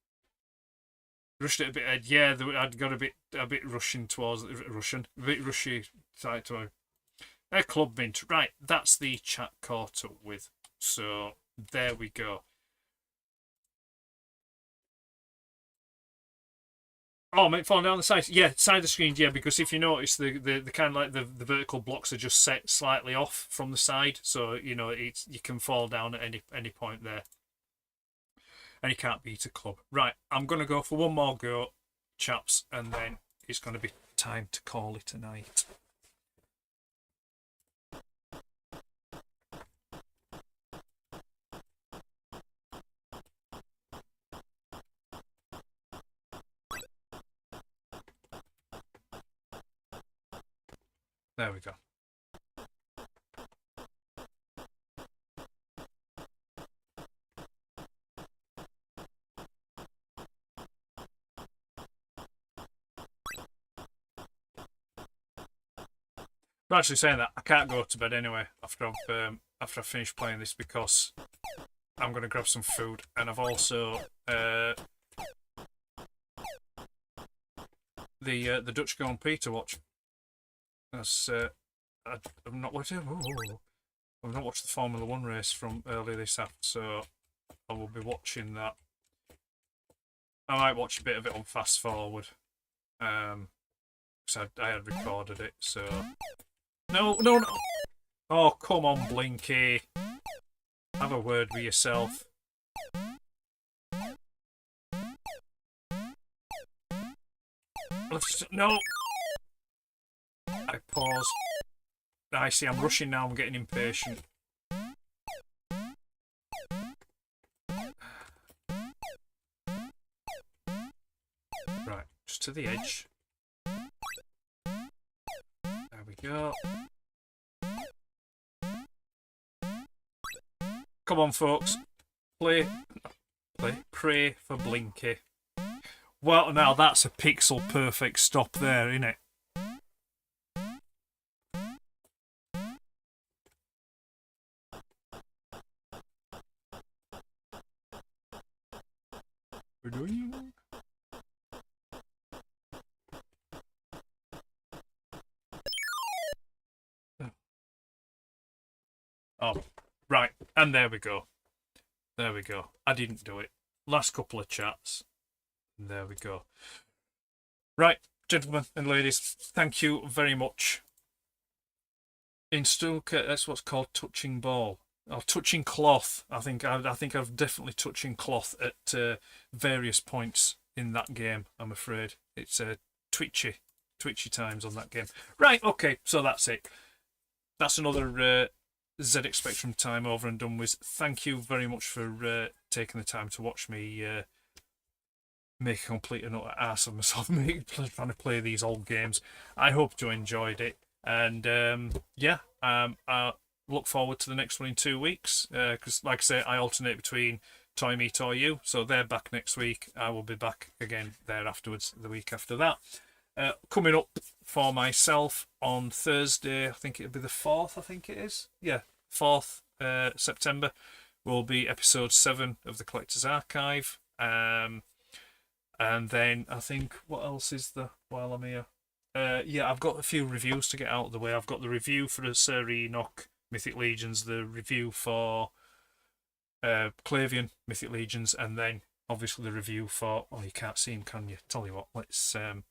Rushed it a bit, Ed. Yeah, I'd got a bit rushing towards Russian, a bit rushy side to a club mint. Right, that's the chat caught up with. So there we go. Oh, mate, falling down the side. Yeah, side of the screen. Yeah, because if you notice, the kind of like the vertical blocks are just set slightly off from the side, so you know you can fall down at any point there. And you can't beat a club. Right, I'm going to go for one more go, chaps, and then it's going to be time to call it a night. There we go. I'm actually saying that I can't go to bed anyway after I've finished playing this because I'm going to grab some food, and I've also the Dutch Grand Prix to watch. That's I've not watched it. I've not watched the Formula One race from earlier this afternoon, so I will be watching that. I might watch a bit of it on fast forward, because I had recorded it, so No, no, no. Oh, come on, Blinky. Have a word with yourself. No. I pause. I see, I'm rushing now, I'm getting impatient. Right, just to the edge. There we go. Come on, folks. Pray for Blinky. Well, now that's a pixel perfect stop there, isn't it? We're doing. Oh, right, and there we go. There we go. I didn't do it. Last couple of chats. There we go. Right, gentlemen and ladies, thank you very much. In Stuka, that's what's called touching ball. Or touching cloth. I think I've definitely touching cloth at various points in that game, I'm afraid. It's twitchy times on that game. Right, okay, so that's it. That's another ZX Spectrum time over and done with. Thank you very much for taking the time to watch me make a complete and utter ass of myself trying to play these old games. I hope you enjoyed it, and I look forward to the next one in 2 weeks, because like I say, I alternate between Toy Me, Toy You, so they're back next week. I will be back again there afterwards, the week after that. Coming up for myself on Thursday, I think it'll be the 4th, I think it is. Yeah, 4th September, will be episode 7 of the Collector's Archive. And then I think, what else is there while I'm here? Yeah, I've got a few reviews to get out of the way. I've got the review for the Sir Enoch Mythic Legions, the review for Clavian Mythic Legions, and then obviously the review for... Oh, you can't see him, can you? Tell you what, let's... there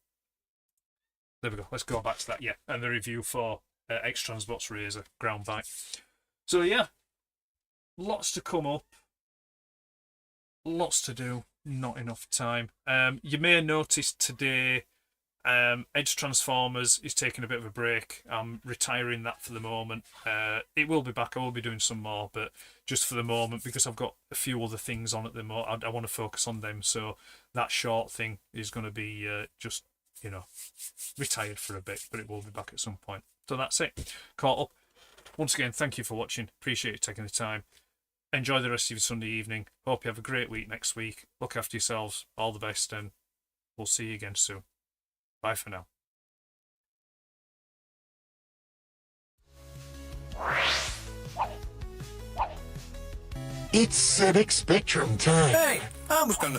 we go. Let's go back to that. Yeah, and the review for X-Transbots Razor Ground Bite. So yeah, lots to come up, lots to do. Not enough time. You may notice today, Edge Transformers is taking a bit of a break. I'm retiring that for the moment. It will be back. I will be doing some more, but just for the moment, because I've got a few other things on at the moment, I want to focus on them. So that short thing is going to be just, you know, retired for a bit, but it will be back at some point. So that's it. Caught up. Once again, thank you for watching. Appreciate you taking the time. Enjoy the rest of your Sunday evening. Hope you have a great week next week. Look after yourselves. All the best, and we'll see you again soon. Bye for now. It's ZX Spectrum time. Hey, I was going to